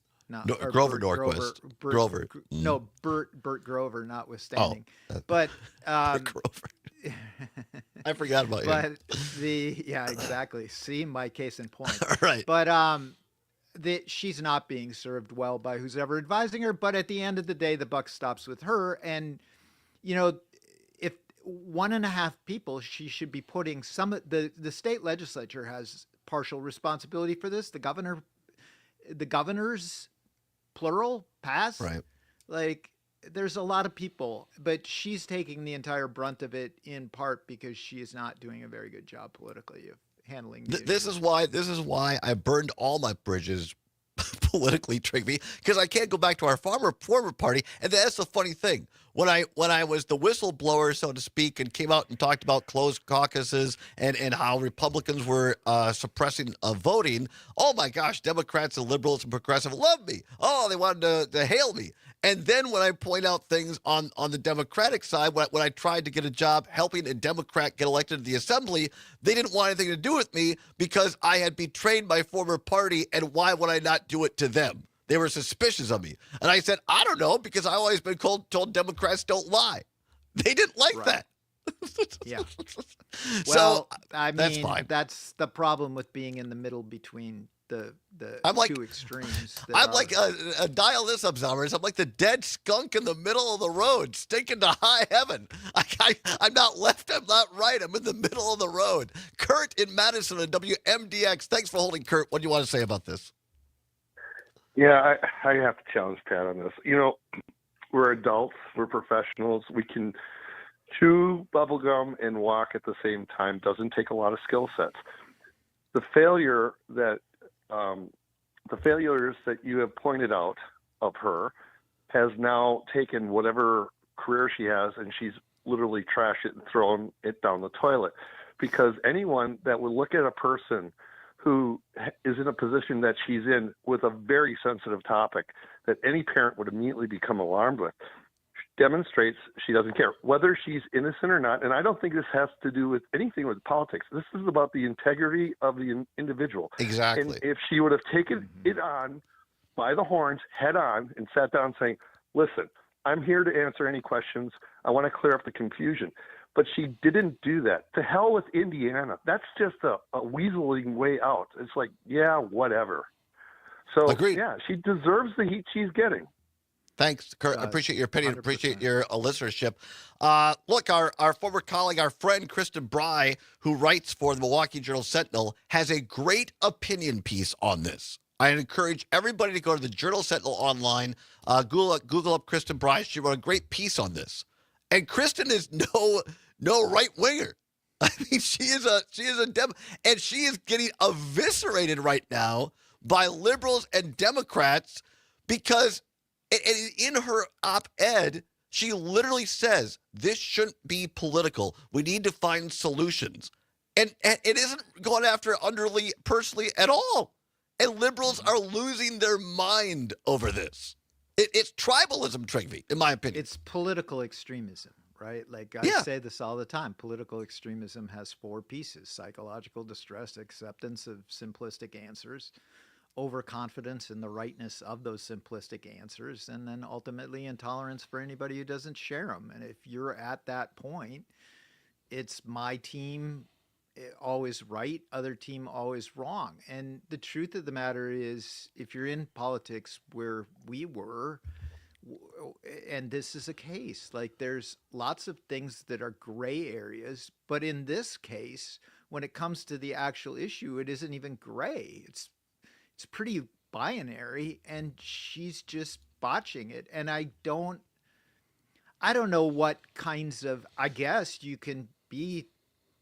Grover Norquist. Grover.
No, Bert Grover notwithstanding.
Oh,
but
Grover. I forgot about you.
but exactly. See, my case in point.
Right.
But she's not being served well by who's ever advising her. But at the end of the day, the buck stops with her. And if 1.5 people, she should be putting the state legislature has partial responsibility for this. The governors, plural, pass.
Right.
Like, there's a lot of people, but she's taking the entire brunt of it in part because she is not doing a very good job politically of handling.
This is why I burned all my bridges politically, Trigby, because I can't go back to our former party. And that's the funny thing. When I was the whistleblower, so to speak, and came out and talked about closed caucuses and how Republicans were suppressing voting, oh my gosh, Democrats and liberals and progressives loved me. Oh, they wanted to hail me. And then when I point out things on the Democratic side, when I tried to get a job helping a Democrat get elected to the assembly, they didn't want anything to do with me because I had betrayed my former party, and why would I not do it to them? They were suspicious of me. And I said, I don't know, because I've always been told Democrats don't lie. They didn't like that.
Yeah.
So,
Well, I
that's
mean,
fine.
that's the problem with being in the middle between the
I'm like-
two extremes. that
I'm
are-
like, dial this up, Zombers. I'm like the dead skunk in the middle of the road, stinking to high heaven. I'm not left, I'm not right. I'm in the middle of the road. Kurt in Madison on WMDX. Thanks for holding, Kurt. What do you want to say about this?
Yeah, I have to challenge Pat on this. We're adults, we're professionals. We can chew bubblegum and walk at the same time. Doesn't take a lot of skill sets. The failures that you have pointed out of her has now taken whatever career she has, and she's literally trashed it and thrown it down the toilet. Because anyone that would look at a person who is in a position that she's in with a very sensitive topic that any parent would immediately become alarmed with demonstrates she doesn't care whether she's innocent or not. And I don't think this has to do with anything with politics. This is about the integrity of the individual.
Exactly.
And if she would have taken it on by the horns head on and sat down saying, listen, I'm here to answer any questions. I want to clear up the confusion. But she didn't do that. To hell with Indiana. That's just a weaseling way out. It's like, yeah, whatever. So,
Agreed.
yeah, she deserves the heat she's getting.
Thanks, Kurt. I appreciate your opinion.
100%.
Appreciate your listenership. Look, our former colleague, our friend Kristen Bry, who writes for the Milwaukee Journal-Sentinel, has a great opinion piece on this. I encourage everybody to go to the Journal-Sentinel online, Google up Kristen Bry. She wrote a great piece on this. And Kristen is no right-winger. I mean, she is a and she is getting eviscerated right now by liberals and Democrats because in her op-ed, she literally says this shouldn't be political. We need to find solutions, and it isn't going after Underly personally at all. And liberals are losing their mind over this. It's tribalism, Trygve, in my opinion.
It's political extremism, right? Like I say this all the time. Political extremism has 4 pieces: psychological distress, acceptance of simplistic answers, overconfidence in the rightness of those simplistic answers, and then ultimately intolerance for anybody who doesn't share them. And if you're at that point, it's my team always right, other team always wrong. And the truth of the matter is, if you're in politics where we were, and this is a case, like there's lots of things that are gray areas, but in this case, when it comes to the actual issue, it isn't even gray. It's pretty binary, and she's just botching it. And I don't know what kinds of, I guess you can be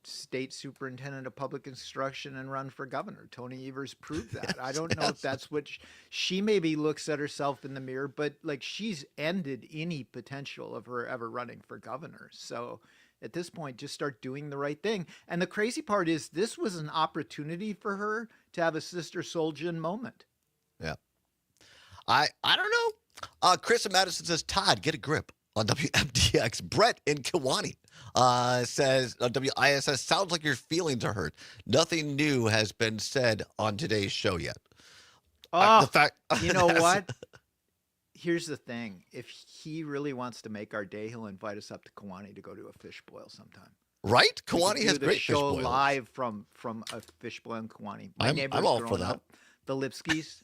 state superintendent of public instruction and run for governor. Tony Evers proved that. I don't know if that's what she maybe looks at herself in the mirror, but like she's ended any potential of her ever running for governor. So at this point, just start doing the right thing. And the crazy part is this was an opportunity for her to have a Sister Soljan moment.
Yeah. I don't know. Chris in Madison says, Todd, get a grip on WMDX. Brett in Kiwani says, WISS, sounds like your feelings are hurt. Nothing new has been said on today's show yet.
The fact, you know what? Here's the thing. If he really wants to make our day, he'll invite us up to Kiwani to go to a fish boil sometime.
Right? Kiwani has great fish boils.
Show live from a fish boil in Kiwani. My neighbors
I'm all
growing
for that.
up, the Lipskis,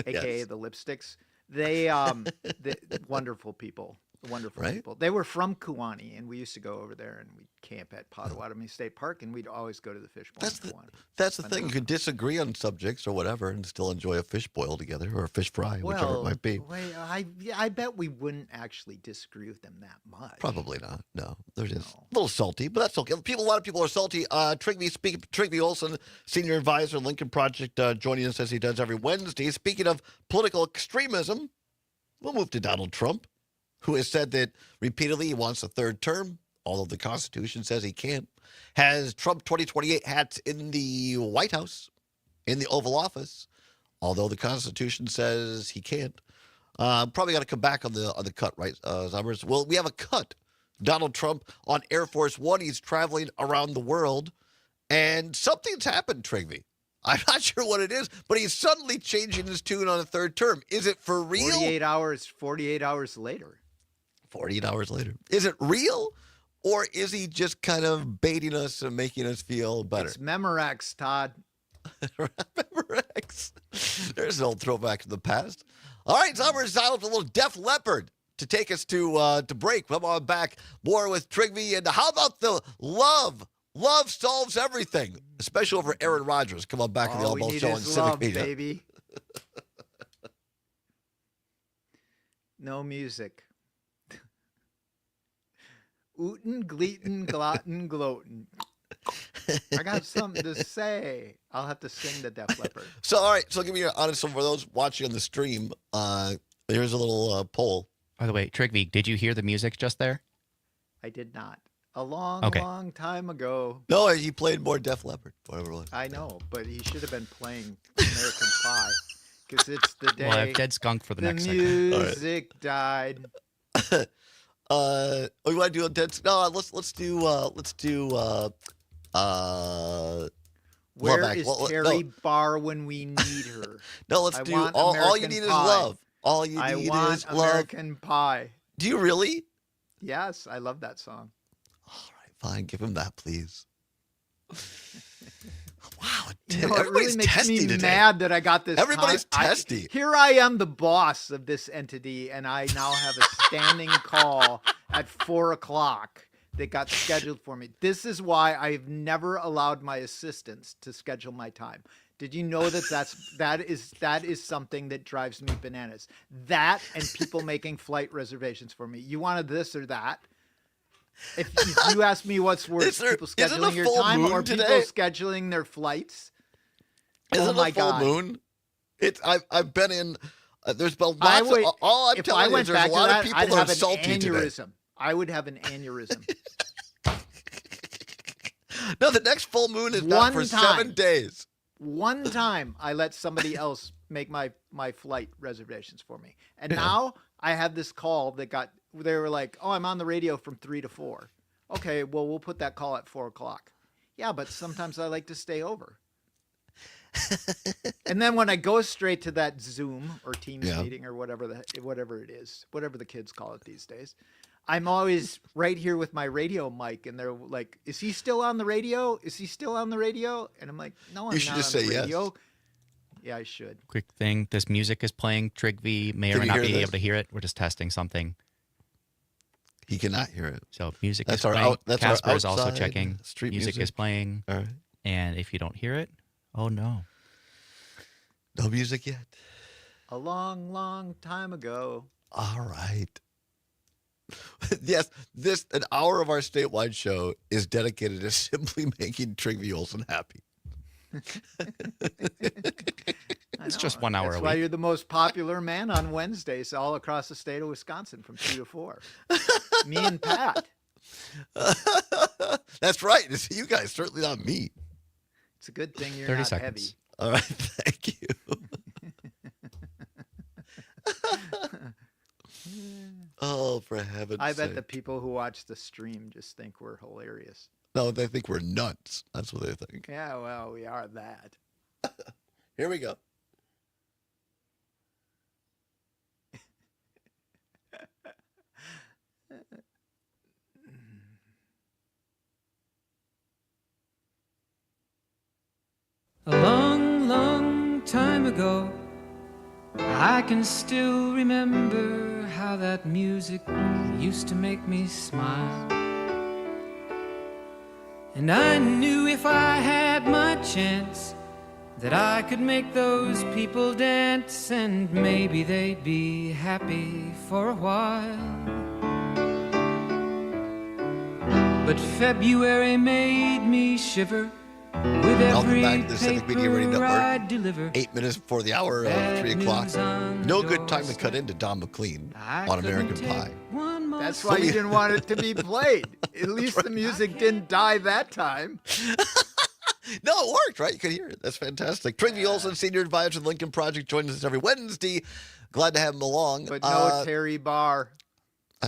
aka the Lipsticks, they wonderful people. Wonderful people. They were from Kiwani, and we used to go over there and we'd camp at Potawatomi State Park, and we'd always go to the fish boil in Kiwani.
That's the thing. You can disagree on subjects or whatever and still enjoy a fish boil together or a fish fry, whichever it might be.
I bet we wouldn't actually disagree with them that much.
Probably not. No, they're just a little salty, but that's okay. A lot of people are salty. Trygve Olson, senior advisor, Lincoln Project, joining us as he does every Wednesday. Speaking of political extremism, we'll move to Donald Trump, who has said that repeatedly he wants a 3rd term, although the Constitution says he can't, has Trump 2028 hats in the White House, in the Oval Office, although the Constitution says he can't. Probably got to come back on the cut, right, Zummers? Well, we have a cut. Donald Trump on Air Force One. He's traveling around the world, and something's happened, Trygve. I'm not sure what it is, but he's suddenly changing his tune on a 3rd term. Is it for real?
48 hours later.
48 hours later. Is it real, or is he just kind of baiting us and making us feel better?
It's Memorex, Todd.
Memorex. There's an old throwback to the past. All right, Summer's dialed up a little Def Leppard to take us to break. Come on back. More with Trygve. And how about the love? Love solves everything, especially over Aaron Rodgers. Come on back to the Allbaugh Show on Civic Media.
Baby. No music. Ootin, gleetin, glottin, gloatin. I got something to say. I'll have to sing the Def Leppard.
So, all right. So, give me your honest one for those watching on the stream. Here's a little poll.
By the way, Trygve, did you hear the music just there?
I did not. A long time ago.
No, he played more Def Leppard, whatever it was.
I know, but he should have been playing American Pie because it's the day.
Well, I have Dead Skunk for the next
The
segment.
music died.
We want to do a dead. No, let's do.
Where is Terry Barr when we need her?
No, let's do. All you need is love. All you need is love.
American Pie.
Do you really?
Yes, I love that song.
All right, fine. Give him that, please. Wow,
it really makes me mad that I got this.
Everybody's testy.
Here I am, the boss of this entity, and I now have a standing call at 4:00 that got scheduled for me. This is why I've never allowed my assistants to schedule my time. Did you know that is something that drives me bananas? That and people making flight reservations for me. You wanted this or that. If you ask me what's worse, people
isn't a
scheduling your
full
time
moon
or people
today?
scheduling their flights.
Isn't
Oh
it
my
a full
God.
moon? I've been in. There's been
I
lots.
would,
All I'm
if
telling
I
you
went
is there's
back
a
to
lot
that,
of people
I'd
that are
have an
salty today.
aneurysm. I would have an aneurysm.
No, the next full moon is not for 7 days.
One time I let somebody else make my flight reservations for me. And now I have this call they were like, oh, I'm on the radio from 3 to 4. Okay, well, we'll put that call at 4 o'clock. Yeah, but sometimes I like to stay over. And then when I go straight to that Zoom or Teams meeting or whatever it is, whatever the kids call it these days, I'm always right here with my radio mic, and they're like, "Is he still on the radio? Is he still on the radio?" And I'm like, "No, I'm
You should
not
just
on
say
the
yes.
radio." Yeah, I should.
Quick thing: this music is playing. Trigby may
Can
or
you
not
hear
be
this?
able to hear it. We're just testing something.
He cannot hear it.
So music
That's
is
our
playing.
that's our
Casper is also
outside
checking.
street
Music is playing.
All right.
And if you don't hear it, oh no.
No music yet.
A long, long time ago.
All right. Yes, an hour of our statewide show is dedicated to simply making Trigby Olsen happy.
It's just 1 hour
That's
a
why
week.
you're the most popular man on Wednesdays all across the state of Wisconsin from 2 to 4. Me and Pat.
That's right. It's you guys, certainly not me.
It's a good thing you're
30
not
seconds.
All right, thank you. Oh, for heaven's
heavy. I bet
sake.
the people who watch the stream just think we're hilarious.
No, they think we're nuts. That's what they think.
Yeah, well, we are that.
Here we go.
A long, long time ago, I can still remember how that music used to make me smile. And I knew if I had my chance that I could make those people dance, and maybe they'd be happy for a while. But February made me shiver with
Welcome
every
back to the Civic Media Radio
paper
Network.
I deliver.
8 minutes before the hour of 3 o'clock. No good time to cut into Don McLean on American Pie.
That's why you didn't want it to be played. At least the music didn't die that time.
No, it worked, right? You could hear it. That's fantastic. Trigby Olsen, Senior Advisor to the Lincoln Project, joins us every Wednesday. Glad to have him along.
But no Terry Barr.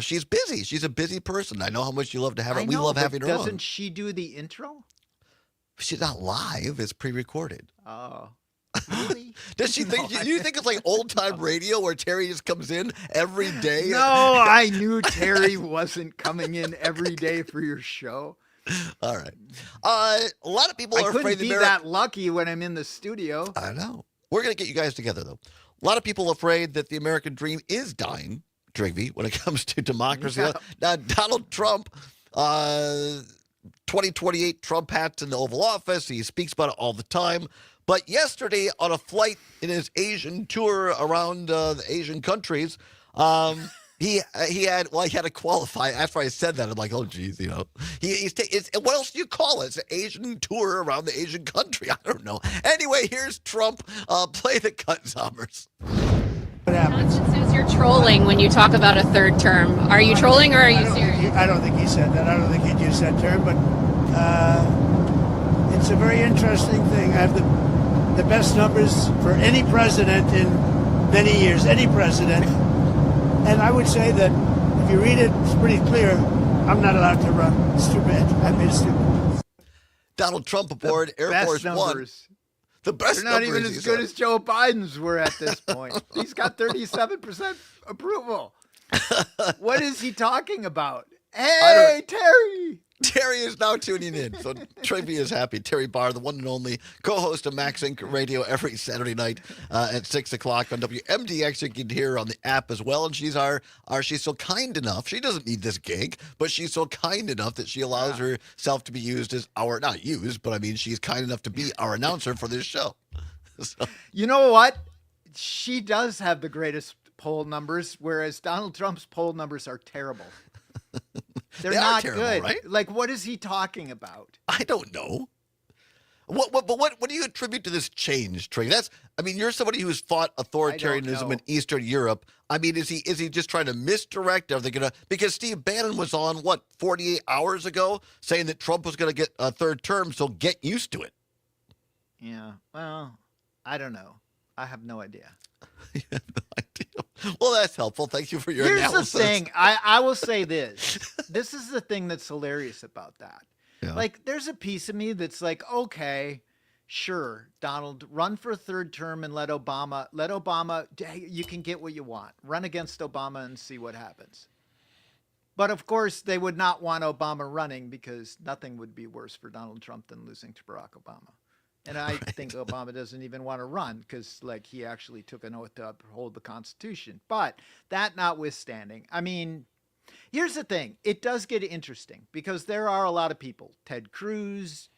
She's busy. She's a busy person. I know how much you love to have her.
I
We
know,
love
but
having her
doesn't
on.
she do the intro?
She's not live. It's pre-recorded.
Oh. Really?
Does she think? Do you think it's like old-time radio where Terry just comes in every day?
No, I knew Terry wasn't coming in every day for your show.
All right. A lot of people
I
are
couldn't
afraid
be
the
that lucky when I'm in the studio.
I know. We're going to get you guys together, though. A lot of people afraid that the American dream is dying, Trigby, when it comes to democracy.
Yeah.
Now, Donald Trump, 2028 Trump hats in the Oval Office. He speaks about it all the time. But yesterday, on a flight in his Asian tour around the Asian countries, he had to qualify. After I said that, I'm like, oh, geez, you know. What else do you call it? It's an Asian tour around the Asian country. I don't know. Anyway, here's Trump. Play the cut, Zommers.
Constance says you're trolling when you talk about a third term. Are you trolling or are you serious?
I don't think he said that. I don't think he'd use that term, but it's a very interesting thing. I have the best numbers for any president in many years, any president. And I would say that if you read it, it's pretty clear. I'm not allowed to run. It's too bad. I made it stupid.
Donald Trump aboard Air Force One. The best
They're not
numbers,
even as good as Joe Biden's were at this point. He's got 37% approval. What is he talking about? Hey, Terry!
Terry is now tuning in, so Trigby is happy. Terry Barr, the one and only co-host of Max Inc. Radio every Saturday night at 6 o'clock on WMDX. You can hear her on the app as well, and she's she's so kind enough. She doesn't need this gig, but she's so kind enough that she allows herself to be used as not used, but I mean she's kind enough to be our announcer for this show. So.
You know what? She does have the greatest poll numbers, whereas Donald Trump's poll numbers are terrible. They're
They are
not
terrible,
good.
right?
Like, what is he talking about?
I don't know. What do you attribute to this change, Trey? You're somebody who's fought authoritarianism
know.
in Eastern Europe. Is he just trying to misdirect? Are they gonna, because Steve Bannon was on 48 hours ago saying that Trump was gonna get a third term, so get used to it.
Yeah. Well, I don't know. I have no idea.
You have no idea. Well, that's helpful. Thank you for your
Here's
analysis.
the thing. I will say this. This is the thing that's hilarious about that.
Yeah.
Like, there's a piece of me that's like, okay, sure, Donald, run for a third term and let Obama, you can get what you want. Run against Obama and see what happens. But of course, they would not want Obama running because nothing would be worse for Donald Trump than losing to Barack Obama. And I think Obama doesn't even want to run because, like, he actually took an oath to uphold the Constitution. But that notwithstanding, here's the thing. It does get interesting because there are a lot of people, Ted Cruz,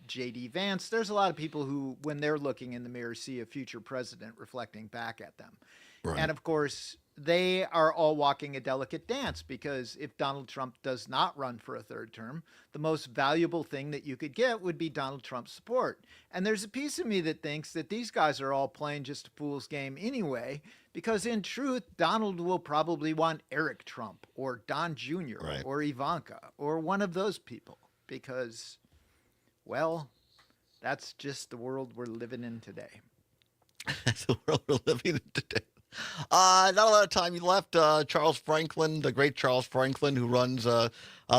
J.D. Vance, there's a lot of people who, when they're looking in the mirror, see a future president reflecting back at them.
Right.
And of course, they are all walking a delicate dance because if Donald Trump does not run for a third term, the most valuable thing that you could get would be Donald Trump's support. And there's a piece of me that thinks that these guys are all playing just a fool's game anyway, because in truth, Donald will probably want Eric Trump or Don Jr.
Right.
or Ivanka or one of those people because, well, that's just the world we're living in today.
That's the world we're living in today. Not a lot of time left. Charles Franklin, the great Charles Franklin, who runs the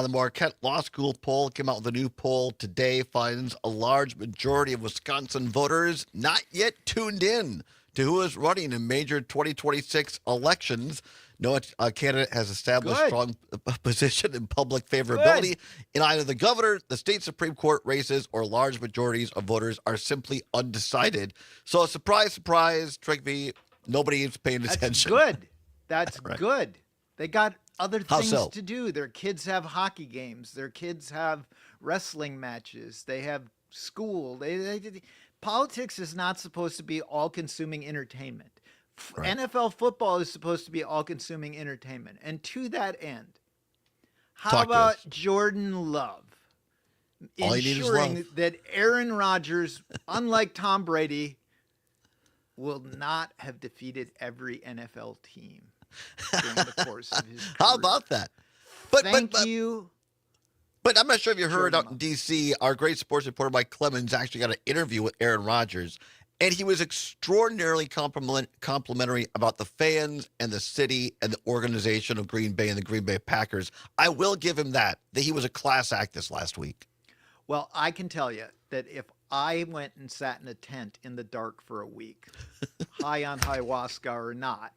Marquette Law School poll, came out with a new poll today, finds a large majority of Wisconsin voters not yet tuned in to who is running in major 2026 elections. No candidate has established strong position in public favorability in either the governor, the state Supreme Court races, or large majorities of voters are simply undecided. So, surprise, surprise, Trigby, nobody is paying attention.
That's
Right.
good. They got other
How
things
so?
to do. Their kids have hockey games. Their kids have wrestling matches. They have school. Politics is not supposed to be all-consuming entertainment.
Right.
NFL football is supposed to be all-consuming entertainment. And to that end, how
Talk to
about
us.
Jordan Love
All you need is
ensuring
love.
that Aaron Rodgers, unlike Tom Brady, will not have defeated every NFL team during the course of his career?
How about that? But
Thank you.
But I'm not sure if you heard
Jordan
out in D.C., our great sports reporter Mike Clemens actually got an interview with Aaron Rodgers, and he was extraordinarily complimentary about the fans and the city and the organization of Green Bay and the Green Bay Packers. I will give him that he was a class act this last week.
Well, I can tell you that if I went and sat in a tent in the dark for a week, high on ayahuasca or not,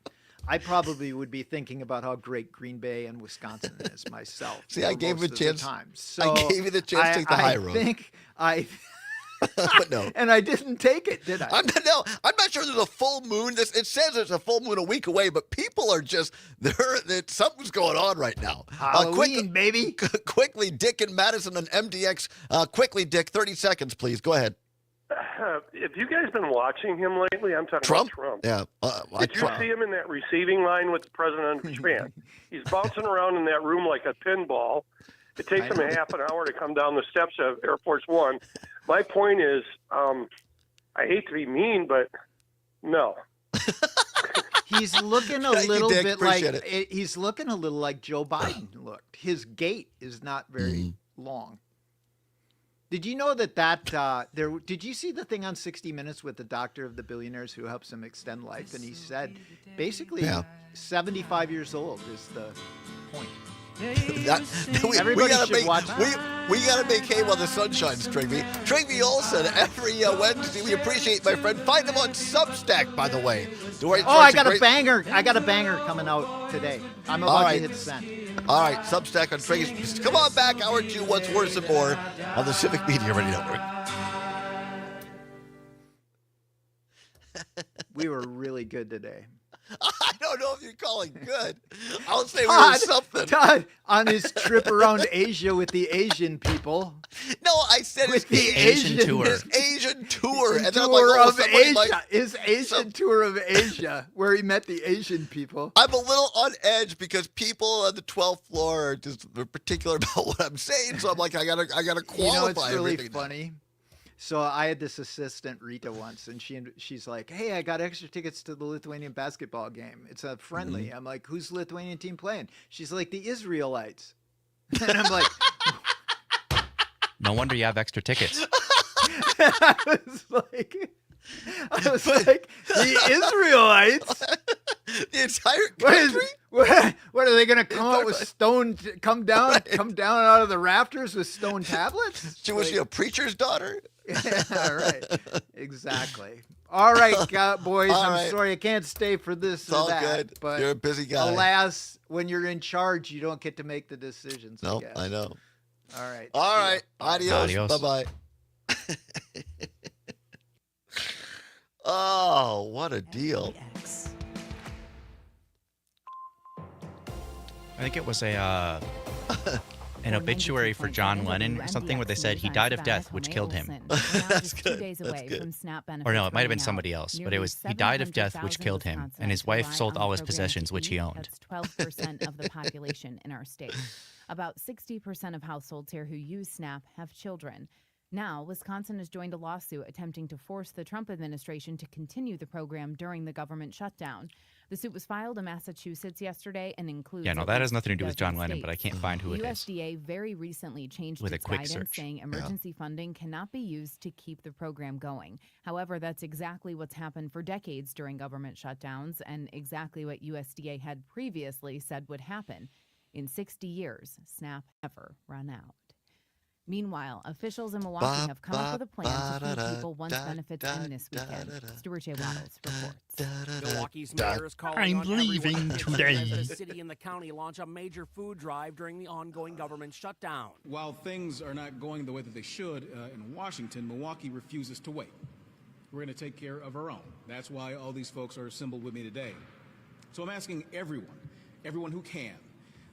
I probably would be thinking about how great Green Bay and Wisconsin is myself.
See, I gave him a chance.
So
I gave you the chance to take the high road. But no.
And I didn't take it, did I?
I'm not sure there's a full moon. It says there's a full moon a week away, but people are just something's going on right now.
Halloween, baby.
Quickly, Dick and Madison on MDX. Quickly, Dick, 30 seconds, please. Go ahead.
Have you guys been watching him lately? I'm talking
Trump?
about Trump.
Yeah.
Did you see him in that receiving line with the president of Japan? He's bouncing around in that room like a pinball. It takes him a half an hour to come down the steps of Air Force One. My point is, I hate to be mean, but no.
He's looking a
Thank you,
little
Dick.
bit
Appreciate
like he's looking a little like Joe Biden looked. His gait is not very long. Did you know that did you see the thing on 60 Minutes with the doctor of the billionaires who helps him extend life? And he said basically 75 years old is the point. Everybody should watch that.
We got to make hay while the sun shines, Trigby. Trigby Olsen, every Wednesday. We appreciate, my friend. Find him on Substack, by the way.
I got a banger. I got a banger coming out today. I'm about to hit send.
All right, Substack on Trigby. Come on back, hour 2, What's Worse and More on the Civic Media Radio Network.
We were really good today.
I don't know if you're calling good. I'll say we were something.
Todd, on his trip around Asia with the Asian people.
No, I said
with
the
Asian tour.
His Asian tour. tour. And then I'm
tour
like, oh,
of
somebody
Asia.
might-
His Asian tour of Asia, where he met the Asian people.
I'm a little on edge because people on the 12th floor are just particular about what I'm saying. So I'm like, I gotta qualify
You know, it's really
everything.
funny. So I had this assistant Rita once, and she's like, "Hey, I got extra tickets to the Lithuanian basketball game. It's a friendly." I'm like, "Who's the Lithuanian team playing?" She's like, "The Israelites." And I'm like,
No wonder you have extra tickets.
I was like, the Israelites.
The entire country?
What are they going to come out with stone? Come down out of the rafters with stone tablets?
Was she a preacher's daughter?
Yeah, right. Exactly. All right, boys.
All
I'm
right.
sorry I can't stay for this
It's
or
all
that.
good.
But
You're a busy guy.
alas, when you're in charge, you don't get to make the decisions.
No,
guess.
I know.
All right.
All right. Adios.
Adios.
Bye-bye. Oh, what a deal.
I think it was an obituary for John Lennon or something where they said he died of death, which killed him.
That's good.
2 days
That's
away
good.
from SNAP benefits.
Or no, it might have been
running
somebody
out.
else, but
Nearly
it was he died of death, which
700,000
killed him, and his
Wisconsinites
wife
rely
sold
on
all
the
his
program
possessions,
to
which he
eat.
owned.
That's 12% of the population in our state. About 60% of households here who use SNAP have children. Now, Wisconsin has joined a lawsuit attempting to force the Trump administration to continue the program during the government shutdown. The suit was filed in Massachusetts yesterday and includes.
Yeah, no,
at
that has
least
nothing to
2
do with
dozen
John Lennon, but I
states.
can't find who it
the
is.
USDA very recently changed
With a
its
quick
guidance,
search.
saying emergency funding cannot be used to keep the program going. However, that's exactly what's happened for decades during government shutdowns and exactly what USDA had previously said would happen. In 60 years, SNAP never run out. Meanwhile, officials in Milwaukee have come up with a plan to keep people once benefits end this weekend. Stuart J. Waddles reports.
Milwaukee's mayor is calling
I'm
on everyone
leaving
to
today.
as the city and the county launch a major food drive during the ongoing government shutdown.
While things are not going the way that they should in Washington, Milwaukee refuses to wait. We're going to take care of our own. That's why all these folks are assembled with me today. So I'm asking everyone who can,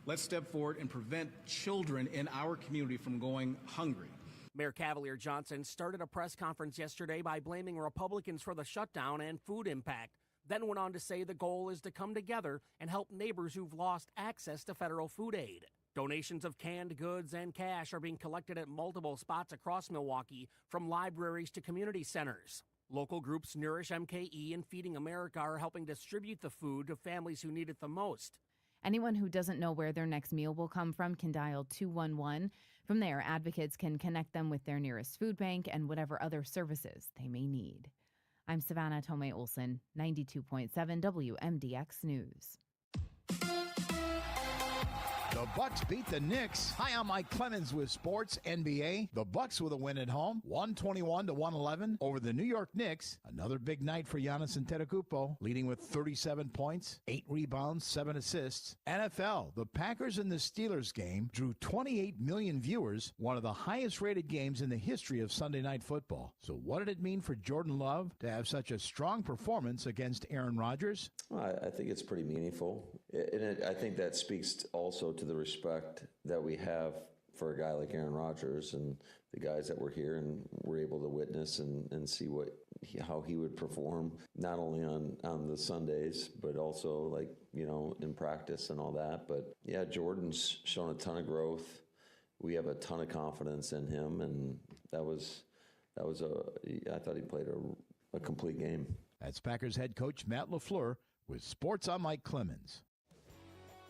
let's step forward and prevent children in our community from going hungry.
Mayor Cavalier Johnson started a press conference yesterday by blaming Republicans for the shutdown and food impact, then went on to say the goal is to come together and help neighbors who've lost access to federal food aid. Donations of canned goods and cash are being collected at multiple spots across Milwaukee, from libraries to community centers. Local groups Nourish MKE and Feeding America are helping distribute the food to families who need it the most.
Anyone who doesn't know where their next meal will come from can dial 211. From there, advocates can connect them with their nearest food bank and whatever other services they may need. I'm Savannah Tomei Olson, 92.7 WMDX News.
The Bucks beat the Knicks. Hi, I'm Mike Clemens with Sports NBA. The Bucks with a win at home, 121-111 over the New York Knicks. Another big night for Giannis Antetokounmpo, leading with 37 points, 8 rebounds, 7 assists. NFL, the Packers and the Steelers game drew 28 million viewers, one of the highest-rated games in the history of Sunday Night Football. So what did it mean for Jordan Love to have such a strong performance against Aaron Rodgers?
Well, I think it's pretty meaningful. And I think that speaks also to the respect that we have for a guy like Aaron Rodgers and the guys that were here and were able to witness and see how he would perform, not only on the Sundays, but also in practice and all that. But yeah, Jordan's shown a ton of growth. We have a ton of confidence in him, and I thought he played a complete game.
That's Packers head coach Matt LaFleur with Sports. I'm Mike Clemens.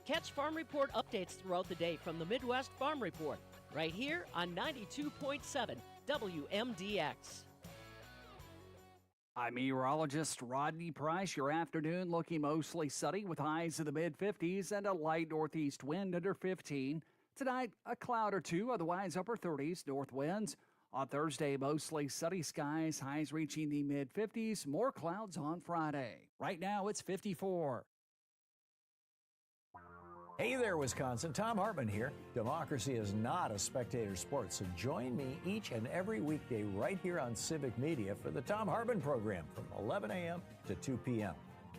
Catch Farm Report updates throughout the day from the Midwest Farm Report, right here on 92.7 WMDX.
I'm meteorologist Rodney Price. Your afternoon looking mostly sunny with highs in the mid-50s and a light northeast wind under 15. Tonight, a cloud or two, otherwise upper 30s, north winds. On Thursday, mostly sunny skies, highs reaching the mid-50s, more clouds on Friday. Right now, it's 54.
Hey there, Wisconsin. Tom Hartman here. Democracy is not a spectator sport, so join me each and every weekday right here on Civic Media for the Tom Hartman program from 11 a.m. to 2 p.m.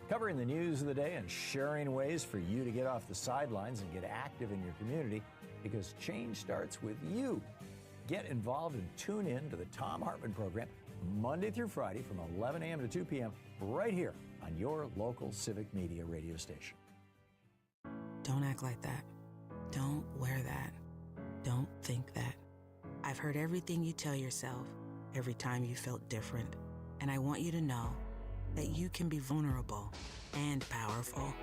Covering the news of the day and sharing ways for you to get off the sidelines and get active in your community, because change starts with you. Get involved and tune in to the Tom Hartman program Monday through Friday from 11 a.m. to 2 p.m. right here on your local Civic Media radio station.
Don't act like that. Don't wear that. Don't think that. I've heard everything you tell yourself every time you felt different. And I want you to know that you can be vulnerable and powerful.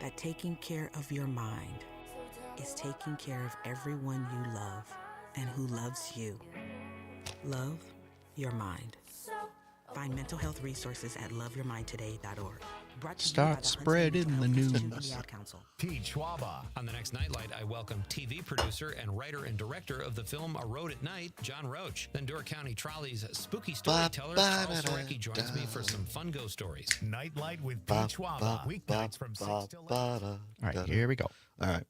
That taking care of your mind is taking care of everyone you love and who loves you. Love your mind. Find mental health resources at loveyourmindtoday.org.
Start spreading the news.
Pete Schwaba. On the next Nightlight, I welcome TV producer and writer and director of the film A Road at Night, John Roach. Then Door County Trolley's spooky storyteller, Charles Sorecki, joins me for some fun ghost stories.
Nightlight with Pete Schwaba. Weeknights from 6 till 8.
All right, here we go.
All right.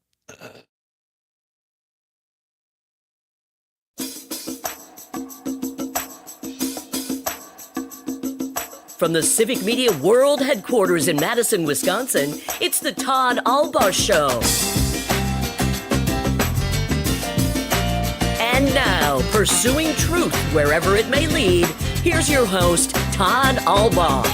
From the Civic Media World Headquarters in Madison, Wisconsin, it's the Todd Allbaugh Show. And now, pursuing truth wherever it may lead, here's your host, Todd Allbaugh.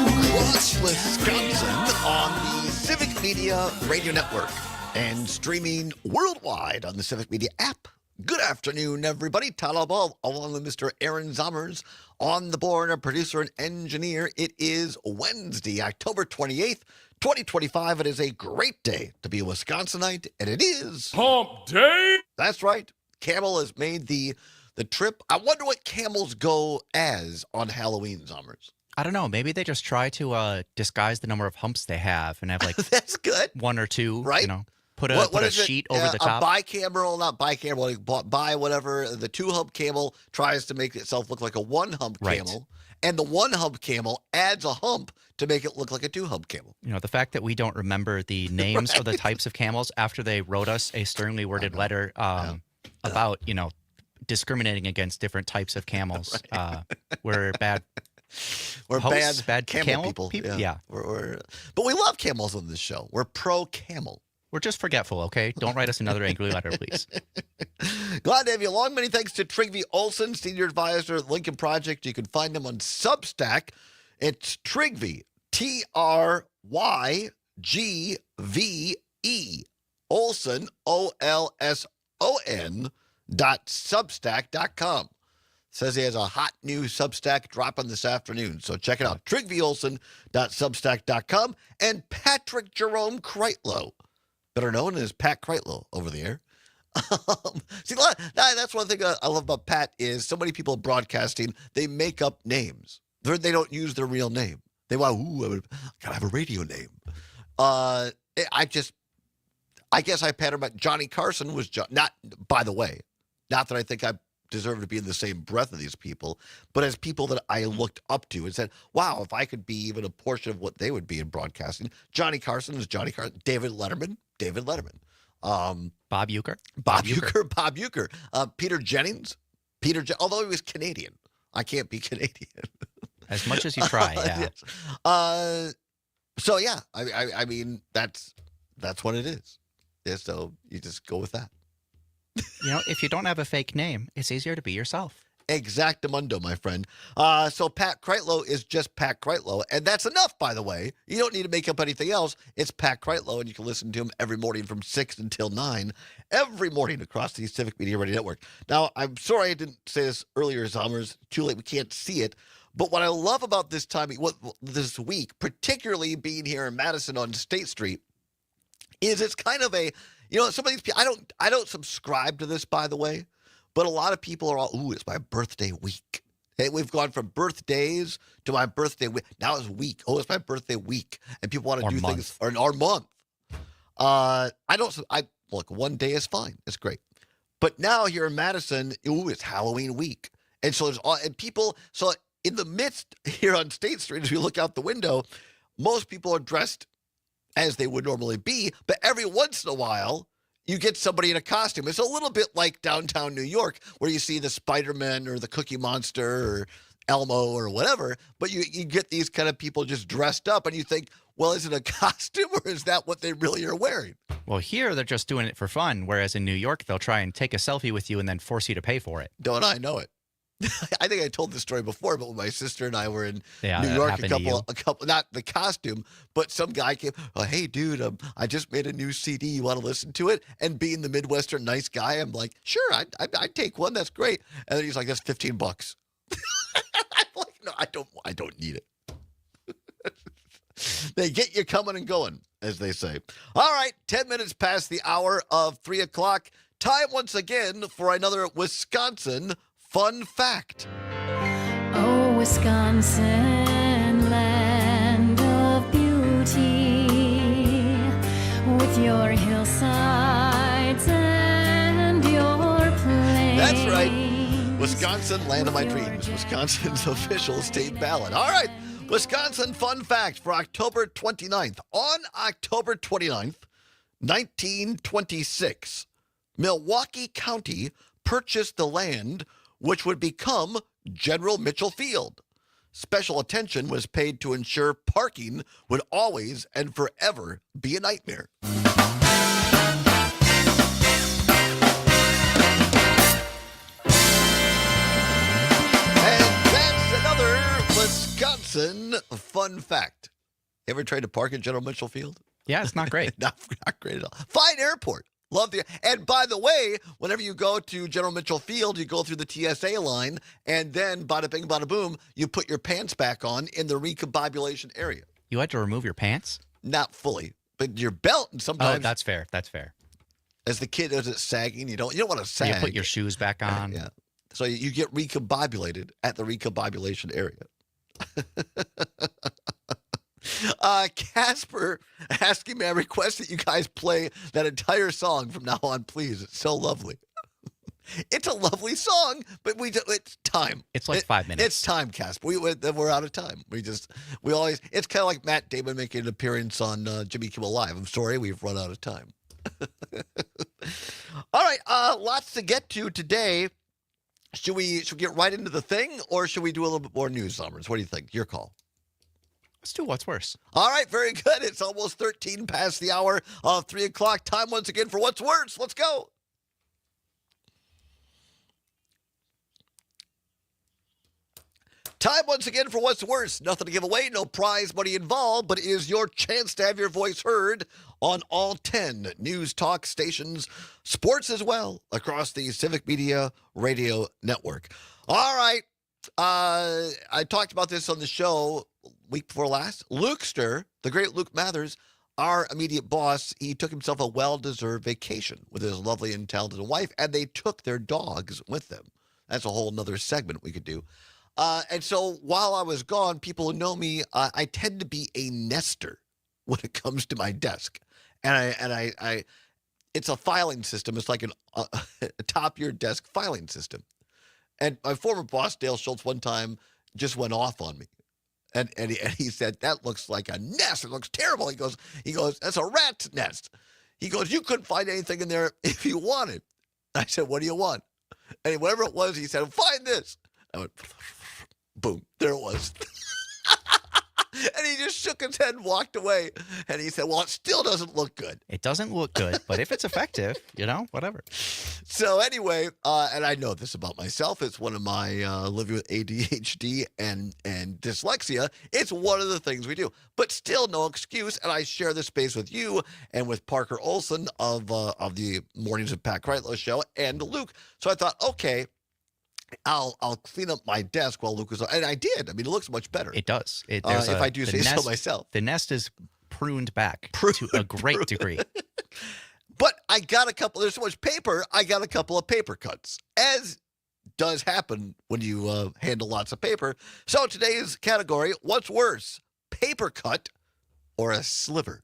Across Wisconsin on the Civic Media Radio Network and streaming worldwide on the Civic Media app. Good afternoon, everybody. Todd Allbaugh, along with Mr. Aaron Zommers on the board, our producer and engineer. It is Wednesday, October 28th, 2025. It is a great day to be a Wisconsinite, and it is Hump Day. That's right. Camel has made the trip. I wonder what camels go as on Halloween, Zommers.
I don't know. Maybe they just try to disguise the number of humps they have and have like
that's good.
One or two,
right?
You know, put a sheet over the top.
A bicameral, not bicameral, like whatever. The two-hump camel tries to make itself look like a one-hump camel, and the one-hump camel adds a hump to make it look like a two-hump camel.
You know, the fact that we don't remember the names of the types of camels after they wrote us a sternly worded letter about, you know, discriminating against different types of camels. We're bad.
We're
hosts,
bad camel people.
Yeah.
But we love camels on this show. We're pro-camel.
We're just forgetful, okay? Don't write us another angry letter, please.
Glad to have you along. Many thanks to Trygve Olsen, Senior Advisor at Lincoln Project. You can find him on Substack. It's Trygve, T-R-Y-G-V-E, Olsen, O-L-S-O-N, .substack.com. Says he has a hot new Substack dropping this afternoon. So check it out, TrygveOlsen.substack.com. And Patrick Jerome Kreitlow, better known as Pat Kreitlow over the air. See, that's one thing I love about Pat is so many people broadcasting, they make up names. They don't use their real name. They want, I gotta have a radio name. I guess I patterned my Johnny Carson was not, by the way, not that I think I deserve to be in the same breath of these people, but as people that I looked up to and said, wow, if I could be even a portion of what they would be in broadcasting. Johnny Carson is Johnny Carson. David Letterman.
Bob Uecker.
Peter Jennings. Although he was Canadian. I can't be Canadian.
As much as you try, yeah.
Yes. So, yeah, I mean, that's what it is. Yeah, so you just go with that.
You know, if you don't have a fake name, it's easier to be yourself.
Exactamundo, my friend. So Pat Kreitlow is just Pat Kreitlow, and that's enough, by the way. You don't need to make up anything else. It's Pat Kreitlow, and you can listen to him every morning from 6 until 9, every morning across the Civic Media Radio Network. Now, I'm sorry I didn't say this earlier, Zommers. Too late. We can't see it. But what I love about this this week, particularly being here in Madison on State Street, is it's kind of a, you know, some of these people, I don't subscribe to this, by the way, but a lot of people are all, it's my birthday week. Hey, we've gone from birthdays to my birthday week. Now it's week. Oh, it's my birthday week. And people want to do things, or month. Look, one day is fine. It's great. But now here in Madison, it's Halloween week. And so so in the midst here on State Street, as we look out the window, most people are dressed as they would normally be, but every once in a while, you get somebody in a costume. It's a little bit like downtown New York, where you see the Spider-Man or the Cookie Monster or Elmo or whatever, but you get these kind of people just dressed up, and you think, well, is it a costume, or is that what they really are wearing?
Well, here they're just doing it for fun, whereas in New York, they'll try and take a selfie with you and then force you to pay for it.
Don't I know it? I think I told this story before, but when my sister and I were in
Yeah,
New
that
York,
happened to you.
a couple, not the costume, but some guy came, oh, hey, dude, I just made a new CD. You want to listen to it? And being the Midwestern nice guy, I'm like, sure, I'd take one. That's great. And then he's like, that's $15. I'm like, no, I don't need it. They get you coming and going, as they say. All right, 10 minutes past the hour of 3 o'clock. Time once again for another Wisconsin fun fact.
Oh, Wisconsin, land of beauty, with your hillsides and your plains.
That's right. Wisconsin, land of my dreams. Wisconsin's official state ballad. All right. Wisconsin fun fact for October 29th. On October 29th, 1926, Milwaukee County purchased the land which would become General Mitchell Field. Special attention was paid to ensure parking would always and forever be a nightmare. And that's another Wisconsin fun fact. Ever tried to park at General Mitchell Field?
Yeah, it's not great.
not great at all. Fine airport. Love the. And by the way, whenever you go to General Mitchell Field, you go through the TSA line, and then bada bing, bada boom, you put your pants back on in the recombobulation area.
You had to remove your pants?
Not fully, but your belt, and sometimes.
Oh, that's fair. That's fair.
As the kid, as it's sagging, you don't want to sag.
You put your shoes back on.
Yeah. So you get recombobulated at the recombobulation area. Casper asking me, I request that you guys play that entire song from now on, please. It's so lovely. It's a lovely song, but it's time.
It's like 5 minutes.
It's time, Casper. We're out of time. We always. It's kind of like Matt Damon making an appearance on Jimmy Kimmel Live. I'm sorry, we've run out of time. All right, lots to get to today. Should we get right into the thing, or should we do a little bit more news, Summers? What do you think? Your call.
Let's do what's worse.
All right, very good. It's almost 13 past the hour of 3 o'clock. Time once again for what's worse. Let's go. Time once again for what's worse. Nothing to give away, no prize money involved, but it is your chance to have your voice heard on all 10 news talk stations, sports as well, across the Civic Media Radio Network. All right. I talked about this on the show week before last. Lukester, the great Luke Mathers, our immediate boss, he took himself a well-deserved vacation with his lovely and talented wife, and they took their dogs with them. That's a whole nother segment we could do. And so while I was gone, people who know me, I tend to be a nester when it comes to my desk. And I it's a filing system. It's like a top of your desk filing system. And my former boss, Dale Schultz, one time just went off on me. And he said, that looks like a nest. It looks terrible. He goes, that's a rat's nest. He goes, you couldn't find anything in there if you wanted. I said, what do you want? And whatever it was, he said, find this. I went, boom, there it was. And he just shook his head and walked away. And he said, well, it still doesn't look good.
It doesn't look good, but if it's effective, whatever.
So anyway, and I know this about myself. It's one of my living with ADHD and dyslexia. It's one of the things we do. But still no excuse. And I share this space with you and with Parker Olson of the Mornings of Pat Kreitlow show and Luke. So I thought, okay, I'll clean up my desk while Luke was on. And I did. I mean, it looks much better.
It does.
If I do say so myself.
The nest is pruned back to a great degree.
But I got there's so much paper, I got a couple of paper cuts, as does happen when you handle lots of paper. So today's category, what's worse, paper cut or a sliver?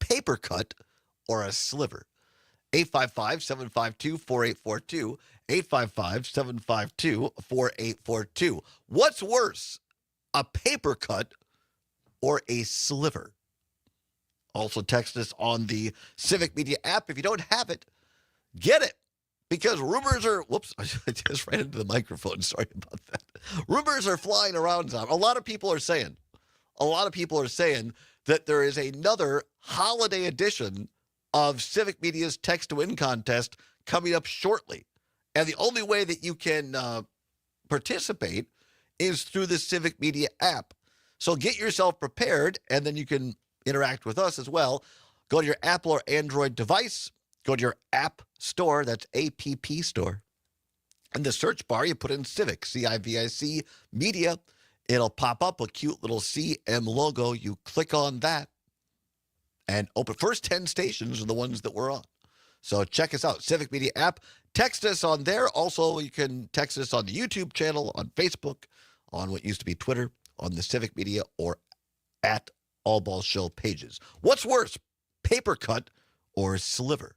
Paper cut or a sliver? 855-752-4842. 855-752-4842. What's worse, a paper cut or a sliver? Also text us on the Civic Media app. If you don't have it, get it. Because rumors are, whoops, I just ran into the microphone. Sorry about that. Rumors are flying around. A lot of people are saying that there is another holiday edition of Civic Media's Text to Win contest coming up shortly. And the only way that you can participate is through the Civic Media app. So get yourself prepared, and then you can interact with us as well. Go to your Apple or Android device. Go to your app store. That's APP store. In the search bar, you put in Civic, CIVIC Media. It'll pop up a cute little CM logo. You click on that and open. First 10 stations are the ones that we're on. So check us out, Civic Media app. Text us on there. Also, you can text us on the YouTube channel, on Facebook, on what used to be Twitter, on the Civic Media, or at Allbaugh Show pages. What's worse, paper cut or sliver?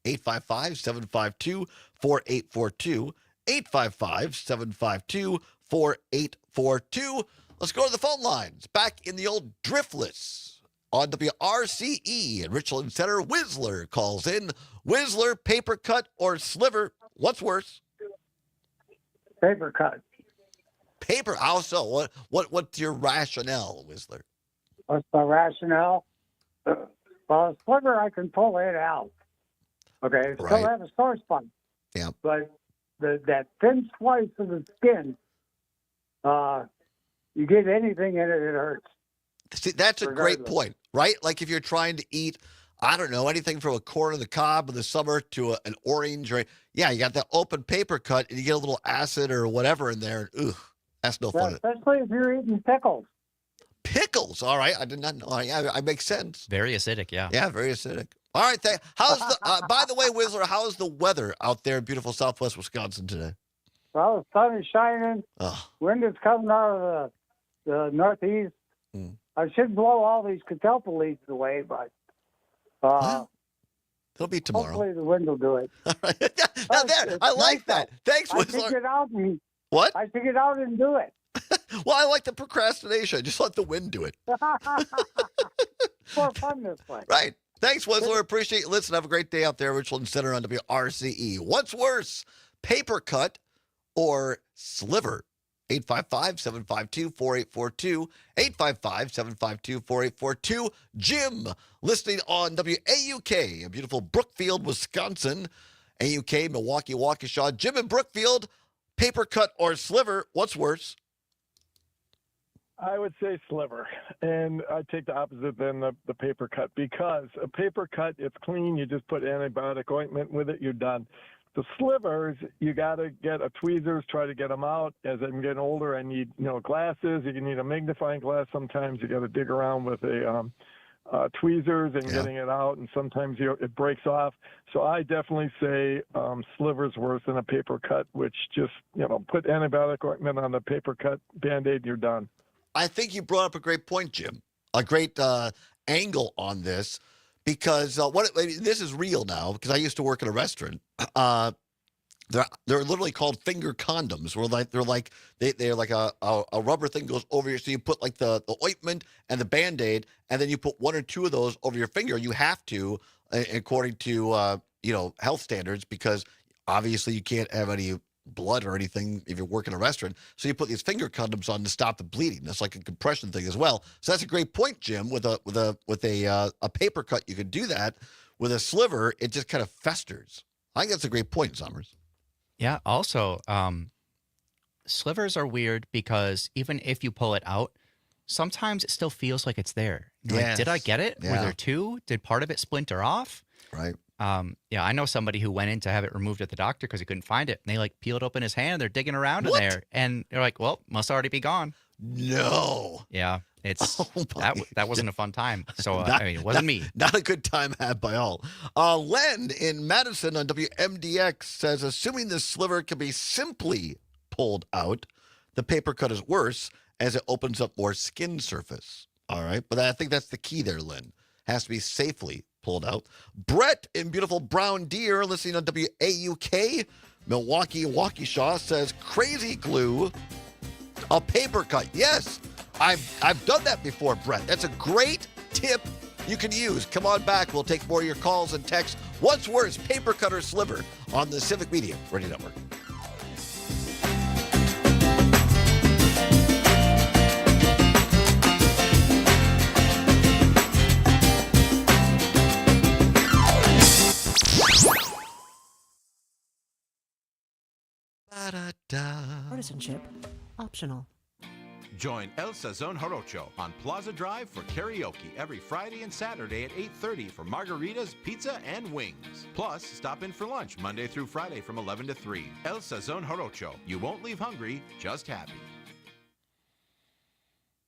855-752-4842. 855-752-4842. Let's go to the phone lines. Back in the old driftless on WRCE in Richland Center, Whistler calls in. Whistler, paper cut or sliver? What's worse?
Paper cut.
Paper. How so? What's your rationale, Whistler?
What's the rationale? Well, a sliver, I can pull it out. Okay, it still have a sore spot.
Yeah.
But that thin slice of the skin, you get anything in it, it hurts.
See, that's a great point, right? Like if you're trying to eat, I don't know, anything from a corn on the cob in the summer to an orange, right? Yeah, you got that open paper cut, and you get a little acid or whatever in there. Ugh, that's no fun.
Especially if you're eating pickles.
Pickles, all right. I did not know. Yeah, I make sense.
Very acidic, yeah.
Yeah, very acidic. All right. How's the? By the way, Whistler, how's the weather out there in beautiful Southwest Wisconsin today?
Well, the sun is shining. Wind is coming out of the northeast. I should blow all these catalpa leaves away, but
it'll be tomorrow.
Hopefully the wind will do it.
Now there, I like that. Thanks,
I
Whistler.
should get out and
What?
I should get out and do it.
Well, I like the procrastination. Just let the wind do it.
More fun this way.
Right. Thanks, Whistler. Appreciate you. Listen, have a great day out there, Richland Center on WRCE. What's worse, paper cut or sliver? 855-752-4842. 855-752-4842. Jim, listening on WAUK, a beautiful Brookfield, Wisconsin. AUK, Milwaukee, Waukesha. Jim in Brookfield, paper cut or sliver, what's worse?
I would say sliver, and I take the opposite than the paper cut, because a paper cut, it's clean. You just put antibiotic ointment with it, you're done. The slivers, you got to get a tweezers, try to get them out. As I'm getting older, I need glasses. You need a magnifying glass. Sometimes you got to dig around with a tweezers and getting it out, and sometimes it breaks off. So I definitely say slivers worse than a paper cut, which just put antibiotic ointment on the paper cut Band-Aid, you're done.
I think you brought up a great point, Jim. A great angle on this, because this is real now. Because I used to work in a restaurant. They're literally called finger condoms. Where they're like a rubber thing goes over your. So you put like the ointment and the Band-Aid, and then you put one or two of those over your finger. You have to, according to health standards, because obviously you can't have any blood or anything if you work in a restaurant. So you put these finger condoms on to stop the bleeding. That's like a compression thing as well. So that's a great point, Jim. With a paper cut, you could do that. With a sliver, it just kind of festers. I think that's a great point, Summers.
Yeah. Also, slivers are weird because even if you pull it out, sometimes it still feels like it's there. You're like, did I get it?
Yeah.
Were there two? Did part of it splinter off?
Right.
Yeah, I know somebody who went in to have it removed at the doctor because he couldn't find it. And they peeled open his hand. They're digging around in there. And they're like, well, must already be gone.
No.
Yeah. It's that wasn't a fun time. So, it wasn't me.
Not a good time had by all. Len in Madison on WMDX says, assuming the sliver can be simply pulled out, the paper cut is worse as it opens up more skin surface. All right. But I think that's the key there, Len. Has to be safely pulled out. Brett in beautiful Brown Deer, listening on WAUK, Milwaukee, Waukesha, says crazy glue, a paper cut. Yes, I've done that before, Brett. That's a great tip you can use. Come on back. We'll take more of your calls and texts. What's worse, paper cut or sliver, on the Civic Media Radio Network.
Partisanship optional.
Join El Sazon Jarocho on Plaza Drive for karaoke every Friday and Saturday at 8:30 for margaritas, pizza, and wings. Plus, stop in for lunch Monday through Friday from 11 to 3. El Sazon Jarocho. You won't leave hungry, just happy.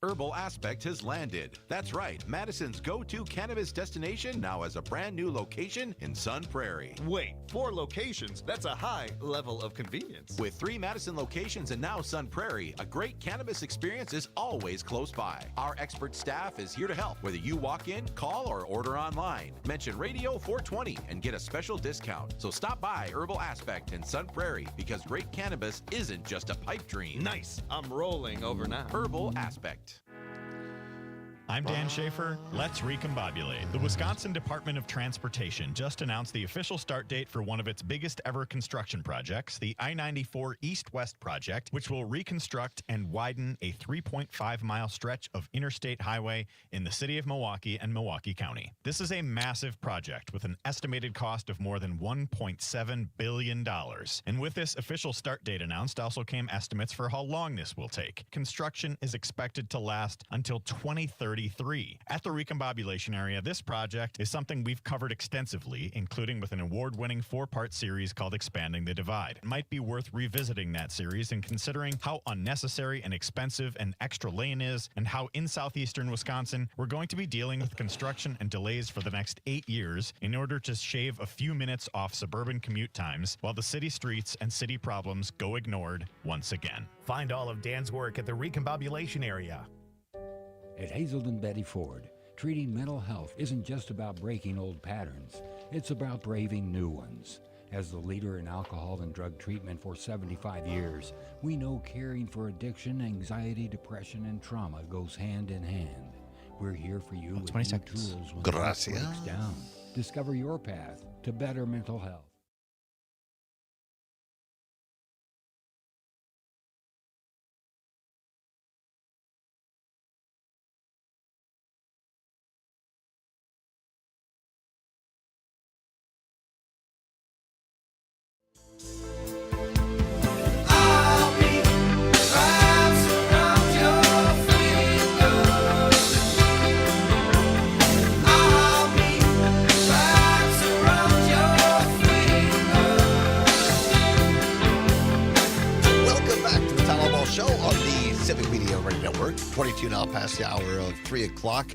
Herbal Aspect has landed. That's right, Madison's go-to cannabis destination now has a brand new location in Sun Prairie.
Wait, 4 locations? That's a high level of convenience.
With 3 Madison locations and now Sun Prairie, a great cannabis experience is always close by. Our expert staff is here to help, whether you walk in, call, or order online. Mention Radio 420 and get a special discount. So stop by Herbal Aspect in Sun Prairie, because great cannabis isn't just a pipe dream.
Nice. I'm rolling over now.
Herbal Aspect.
I'm Dan Schaefer. Let's recombobulate. The Wisconsin Department of Transportation just announced the official start date for one of its biggest ever construction projects, the I-94 East-West project, which will reconstruct and widen a 3.5-mile stretch of interstate highway in the city of Milwaukee and Milwaukee County. This is a massive project with an estimated cost of more than $1.7 billion. And with this official start date announced also came estimates for how long this will take. Construction is expected to last until 2033. At the recombobulation area, this project is something we've covered extensively, including with an award-winning 4-part series called Expanding the Divide. It might be worth revisiting that series and considering how unnecessary and expensive an extra lane is, and how in southeastern Wisconsin we're going to be dealing with construction and delays for the next 8 years in order to shave a few minutes off suburban commute times while the city streets and city problems go ignored once again.
Find all of Dan's work at the recombobulation area.
At Hazelden Betty Ford, treating mental health isn't just about breaking old patterns, it's about braving new ones. As the leader in alcohol and drug treatment for 75 years, we know caring for addiction, anxiety, depression, and trauma goes hand in hand. We're here for you with new tools when life breaks down. Discover your path to better mental health.
Welcome back to the Todd Allbaugh Show on the Civic Media Radio Network. 22 now past the hour of 3 o'clock.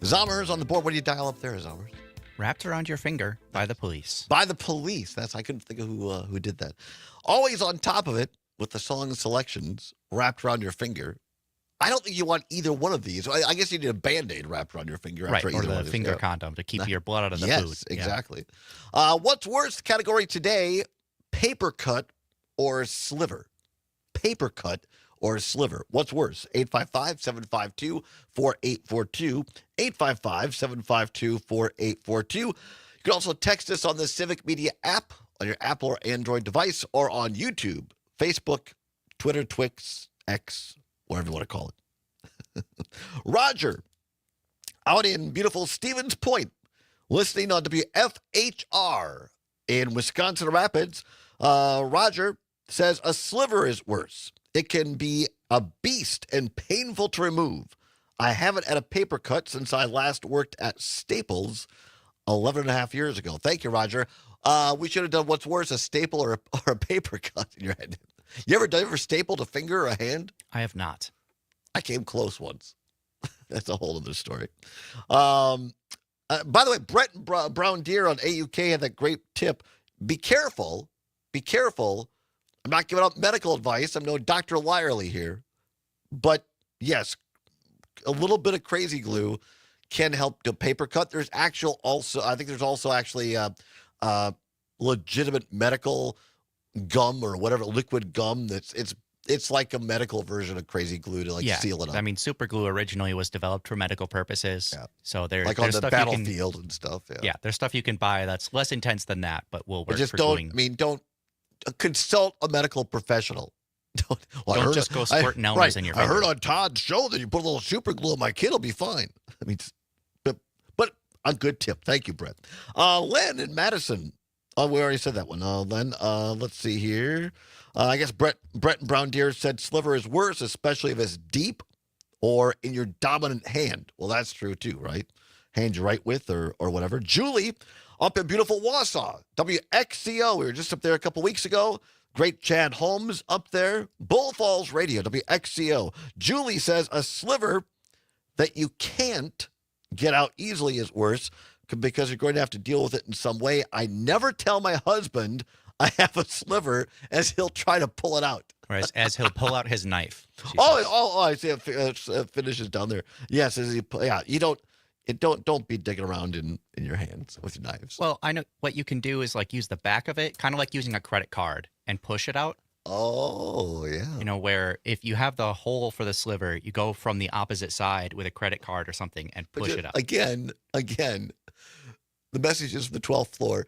Zommers on the board. What do you dial up there, Zommers?
Wrapped Around Your Finger by the Police.
By the Police. I couldn't think of who did that. Always on top of it with the song selections wrapped around your finger. I don't think you want either one of these. I guess you need a Band-Aid wrapped around your finger.
Right,
after
or
either
the
one of
finger
these.
condom to keep your blood out of the
yes,
food.
Yes, exactly. What's worse category today, paper cut or sliver? Paper cut or sliver. What's worse? 855-752-4842. 855-752-4842. You can also text us on the Civic Media app on your Apple or Android device, or on YouTube, Facebook, Twitter, Twix, X, whatever you want to call it. Roger, out in beautiful Stevens Point, listening on WFHR in Wisconsin Rapids. Roger says a sliver is worse. It can be a beast and painful to remove. I haven't had a paper cut since I last worked at Staples 11 and a half years ago. Thank you, Roger. We should have done what's worse, a staple or a paper cut in your head. You ever stapled a finger or a hand?
I have not.
I came close once. That's a whole other story. By the way, Brett Brown Deer on AUK had that great tip. Be careful. Be careful. I'm not giving out medical advice. I'm no Dr. Lyerly here. But yes, a little bit of crazy glue can help to paper cut. I think there's also actually legitimate medical gum or whatever, liquid gum it's like a medical version of crazy glue to seal it up.
I mean, super glue originally was developed for medical purposes.
Yeah.
So there's
on the
stuff
battlefield and stuff.
Yeah, there's stuff you can buy that's less intense than that, but will work
just
for
don't
gluing.
don't consult a medical professional.
Don't just go squirting Elmer's in your
I
finger.
heard on Todd's show that you put a little super glue on my kid, will be fine. I mean, but a good tip. Thank you, Brett. Len in Madison Oh, we already said that one. Then let's see here. I guess Brett and Brown Deer said sliver is worse, especially if it's deep or in your dominant hand. Well, that's true too, right? Hand you're right with or whatever. Julie up in beautiful Wausau, WXCO. We were just up there a couple weeks ago. Great Chad Holmes up there. Bull Falls Radio, WXCO. Julie says a sliver that you can't get out easily is worse because you're going to have to deal with it in some way. I never tell my husband I have a sliver as he'll try to pull it out.
Right, as he'll pull out his knife.
I see it finishes down there. Yes, you don't be digging around in your hands with your knives.
Well, I know what you can do is like use the back of it, kind of like using a credit card and push it out.
Oh, yeah.
You know, where if you have the hole for the sliver, you go from the opposite side with a credit card or something and push it out.
Again, the message is from the 12th floor.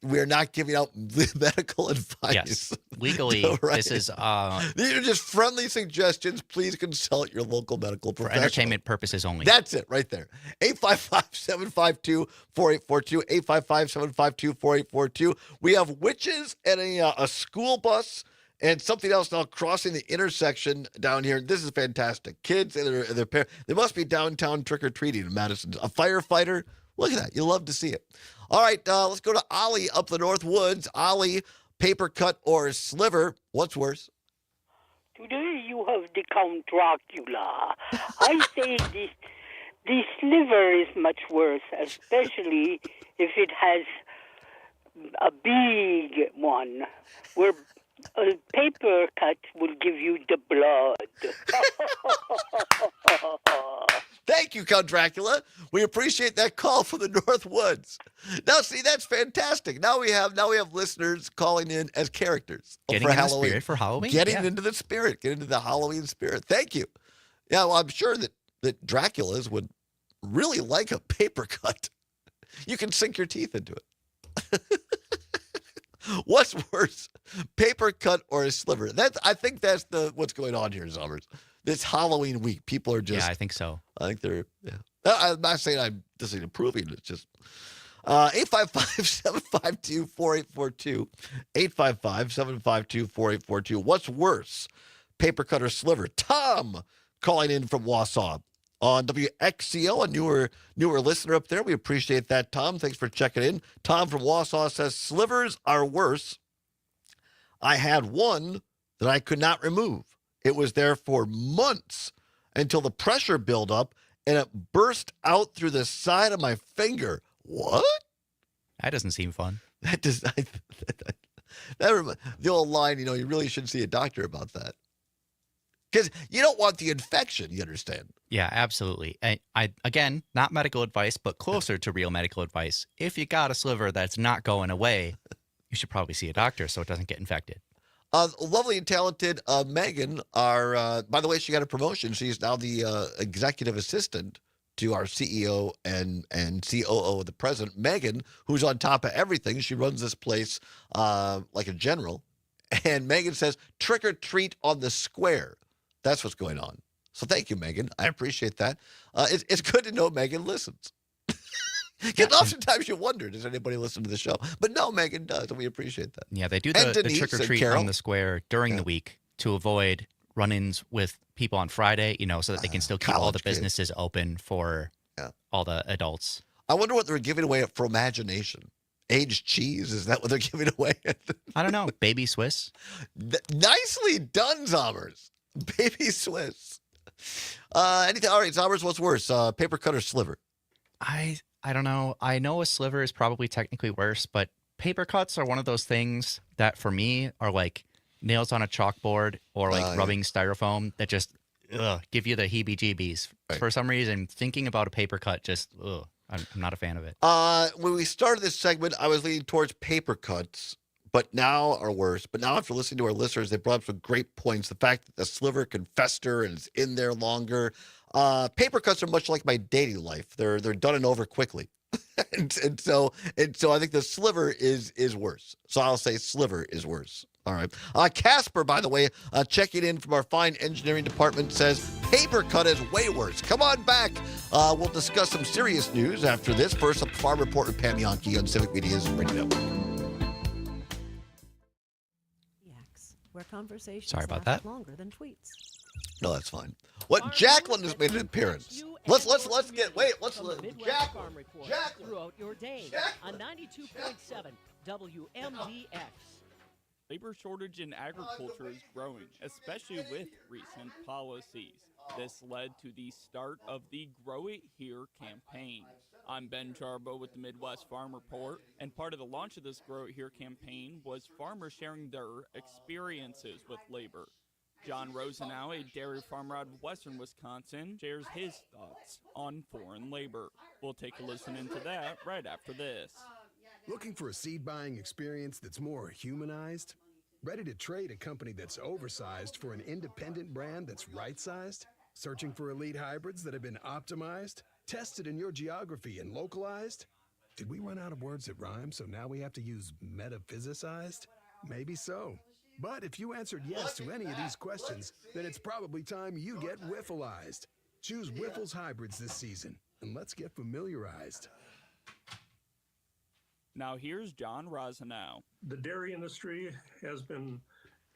We are not giving out medical advice.
Yes, legally,
right?
This is...
These are just friendly suggestions. Please consult your local medical professional.
For entertainment purposes only.
That's it right there. 855-752-4842. 855-752-4842. We have witches and a school bus and something else now crossing the intersection down here. This is fantastic. Kids and their parents. They must be downtown trick-or-treating in Madison. A firefighter. Look at that. You'll love to see it. All right, let's go to Ollie up the North Woods. Ollie, paper cut or sliver, what's worse?
Today you have the Count Dracula. I say the sliver is much worse, especially if it has a big one, where a paper cut will give you the blood.
Thank you, Count Dracula. We appreciate that call from the North Woods. Now, see, that's fantastic. Now we have listeners calling in as characters
Getting
for
in
Halloween.
the spirit for Halloween.
Getting into the spirit, getting into the Halloween spirit. Thank you. Yeah, well, I'm sure that Draculas would really like a paper cut. You can sink your teeth into it. What's worse, paper cut or a sliver? I think that's what's going on here, Summers. This Halloween week, people are just...
Yeah, I think so.
I think they're... Yeah. I'm not saying I'm disapproving. It's just... 855-752-4842. 855-752-4842. What's worse, paper cut or sliver? Tom calling in from Wausau on WXCO, a newer listener up there. We appreciate that, Tom. Thanks for checking in. Tom from Wausau says, slivers are worse. I had one that I could not remove. It was there for months until the pressure built up and it burst out through the side of my finger. What?
That doesn't seem fun.
That does. The old line, you really should see a doctor about that. Because you don't want the infection, you understand?
Yeah, absolutely. I again, not medical advice, but closer to real medical advice. If you got a sliver that's not going away, you should probably see a doctor so it doesn't get infected.
Lovely and talented Megan, by the way, she got a promotion. She's now the executive assistant to our CEO and COO of the president, Megan, who's on top of everything. She runs this place like a general. And Megan says, trick or treat on the square. That's what's going on. So thank you, Megan. I appreciate that. It's good to know Megan listens. Because oftentimes you wonder, does anybody listen to the show? But no, Megan does, and we appreciate that.
Yeah, they do the trick-or-treat on the square during the week to avoid run-ins with people on Friday, so that they can still keep all the businesses open for all the adults.
I wonder what they're giving away for imagination. Aged cheese? Is that what they're giving away?
I don't know. Baby Swiss?
Nicely done, Zommers. Baby Swiss. Anything? All right, Zommers, what's worse, paper cut or sliver?
I don't know. I know a sliver is probably technically worse, but paper cuts are one of those things that for me are like nails on a chalkboard or like rubbing styrofoam that just give you the heebie-jeebies. Right. For some reason, thinking about a paper cut just, I'm not a fan of it.
When we started this segment, I was leaning towards paper cuts, but now are worse. But now after listening to our listeners, they brought up some great points. The fact that the sliver can fester and it's in there longer. Paper cuts are much like my dating life. They're done and over quickly. and so I think the sliver is worse. So I'll say sliver is worse. All right. Casper, by the way, checking in from our fine engineering department, says paper cut is way worse. Come on back. We'll discuss some serious news after this. First, a farm report with Pam Yonke on Civic Media's Radio Network.
where conversations
Sorry about
last
that.
longer than tweets.
No, that's fine. What? Jacqueline has made an appearance. Let's get. Wait. Let's let Jacqueline.
Throughout your day on 92.7 WMDX.
Labor shortage in agriculture is growing, especially with recent policies. This led to the start of the Grow It Here campaign. I'm Ben Jarbo with the Midwest Farm Report, and part of the launch of this Grow It Here campaign was farmers sharing their experiences with labor. John Rosenau, a dairy farmer out of western Wisconsin, shares his thoughts on foreign labor. We'll take a listen into that right after this.
Looking for a seed buying experience that's more humanized? Ready to trade a company that's oversized for an independent brand that's right-sized? Searching for elite hybrids that have been optimized, tested in your geography, and localized? Did we run out of words that rhyme, so now we have to use metaphysicized? Maybe so. But if you answered yes to any of these questions, then it's probably time you get Wiffleized. Choose Wiffles hybrids this season, and let's get familiarized.
Now here's John Rosenau.
The dairy industry has been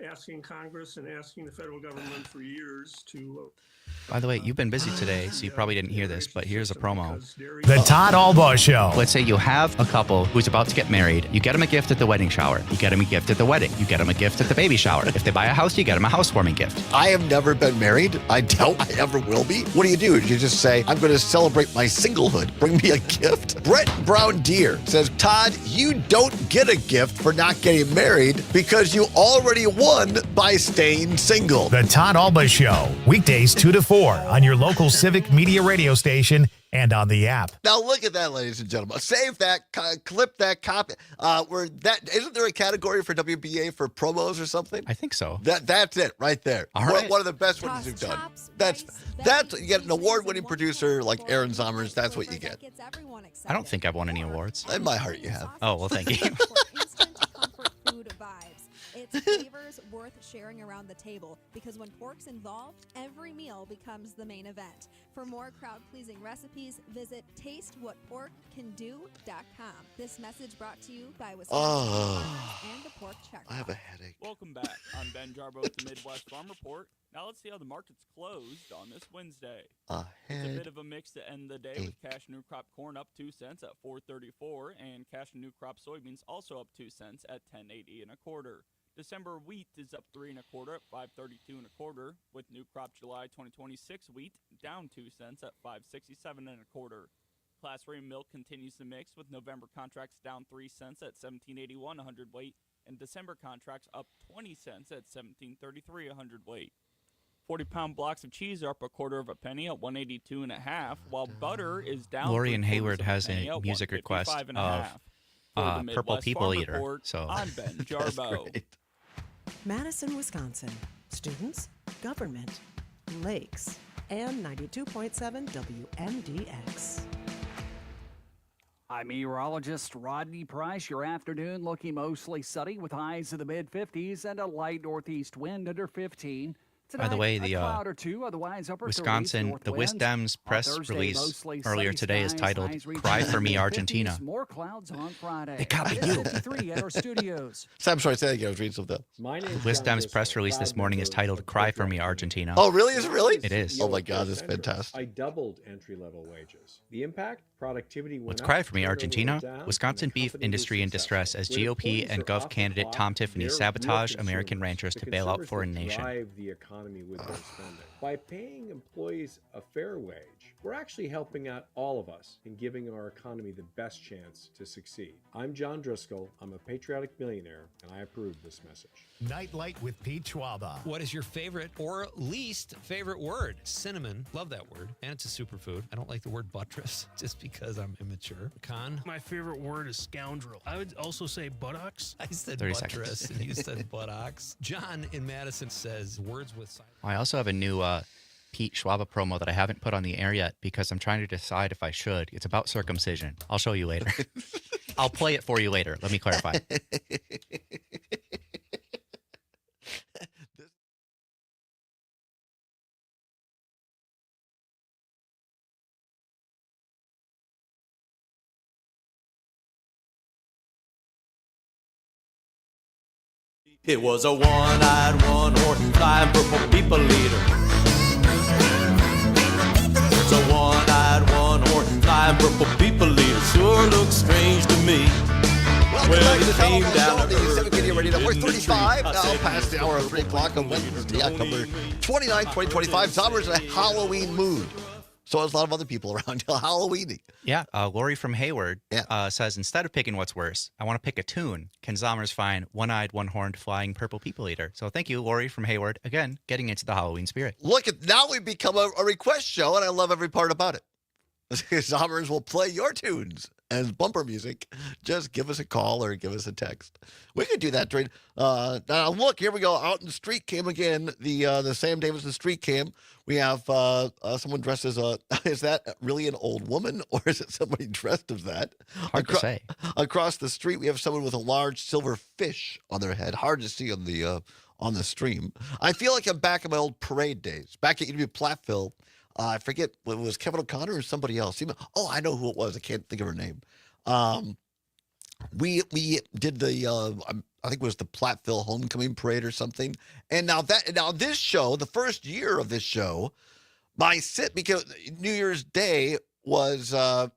asking Congress and asking the federal government for years to...
By the way, you've been busy today, so you probably didn't hear this, but here's a promo.
The Todd Allbaugh Show.
Let's say you have a couple who's about to get married. You get them a gift at the wedding shower. You get them a gift at the wedding. You get them a gift at the baby shower. If they buy a house, you get them a housewarming gift.
I have never been married. I doubt I ever will be. What do? You just say, I'm going to celebrate my singlehood. Bring me a gift. Brett Brown Deer says, Todd, you don't get a gift for not getting married because you already won by staying single.
The Todd Allbaugh Show. Weekdays 2 to 4 on your local Civic Media radio station and on the app.
Now look at that, ladies and gentlemen. Save that, clip that, copy. Isn't there a category for WBA for promos or something?
I think so.
That's it right there.
All right.
One of the best ones you've done. That's you get an award-winning producer like Aaron Zommers. That's what you get.
I don't think I've won any awards.
In my heart, you have.
Oh, well, thank you.
It's flavors worth sharing around the table because when pork's involved, every meal becomes the main event. For more crowd-pleasing recipes, visit tastewhatporkcando.com. This message brought to you by Wisconsin and the Pork Check.
I have a headache.
Welcome back. I'm Ben Jarbo with the Midwest Farm Report. Now let's see how the market's closed on this Wednesday. It's a bit of a mix to end the day with cash new crop corn up 2 cents at $4.34 and cash new crop soybeans also up 2 cents at $10.80 1/4. December wheat is up 3 1/4 at $5.32 1/4, with new crop July 2026 wheat down 2 cents at $5.67 1/4. Class A milk continues to mix with November contracts down 3 cents at $17.81 a hundredweight, and December contracts up 20 cents at $17.33 a hundredweight. 40-pound blocks of cheese are up 1/4 penny at $1.82 1/2, while butter is down.
Lorian Hayward has
penny
a
at
music request
$1.55
of
For the
Purple
Midwest
People
Farm
Eater.
Report,
So
I'm Ben Jarbo.
Madison, Wisconsin. Students, government, lakes, and 92.7 WMDX.
I'm meteorologist Rodney Price. Your afternoon looking mostly sunny with highs in the mid-50s and a light northeast wind under 15.
By the way, the Wisconsin, the WisDems press release earlier today is titled "Cry for Me, Argentina."
More clouds on Friday.
They copied you.
53 at our studios.
I'm sorry, say that again. I was reading something.
The WisDems press release this morning is titled "Cry for Me, Argentina."
Oh, really? Is it really?
It is.
Oh my God, that's fantastic.
I doubled entry-level wages. The impact? Productivity went
Let's
up,
cry for me,
turnover
Argentina.
went down,
Wisconsin
and the
beef
company
industry
was
in distress as
successful. When
GOP
employees
and
are
Gov
off the
candidate
clock,
Tom Tiffany
they're real
sabotage American
consumers.
ranchers
The
to bail out
consumers
foreign
that
nation.
drive the economy with their spending. By paying employees a fair wage, we're actually helping out all of us in giving our economy the best chance to succeed. I'm John Driscoll. I'm a patriotic millionaire, and I approve this message.
Nightlight with Pete Schwaba.
What is your favorite or least favorite word? Cinnamon. Love that word. And it's a superfood. I don't like the word buttress just because I'm immature. Con.
My favorite word is scoundrel. I would also say buttocks.
I said
30
buttress
seconds.
and you said buttocks. John in Madison says words with silence.
I also have a new Pete Schwaba promo that I haven't put on the air yet because I'm trying to decide if I should. It's about circumcision. I'll show you later. I'll play it for you later. Let me clarify.
It was a one-eyed, one-horse, flying purple people leader. It's a one-eyed, one-horse, flying purple people leader. Sure looks strange to me.
Welcome back to the Halloween Show, the Civic Media Radio Network. 35 now past the hour of 3 o'clock on Wednesday, October 29, 2025. Summer's in a Halloween mood. So there's a lot of other people around Halloweeny.
Yeah, Lori from Hayward says, instead of picking what's worse, I want to pick a tune. Can Zommers find one-eyed, one-horned, flying purple people eater? So thank you, Lori from Hayward. Again, getting into the Halloween spirit.
Look, now we've become a request show, and I love every part about it. Zommers will play your tunes as bumper music. Just give us a call or give us a text. We could do that during. Now look, here we go. Out in the street cam again. The Sam Davidson street cam. We have someone dressed as a. Is that really an old woman or is it somebody dressed as that?
Hard to say.
Across the street, we have someone with a large silver fish on their head. Hard to see on the stream. I feel like I'm back in my old parade days. Back at UW Platteville. I forget, it was Kevin O'Connor or somebody else. I know who it was. I can't think of her name. We did the, I think it was the Platteville Homecoming Parade or something. And now this show, the first year of this show, because New Year's Day was, it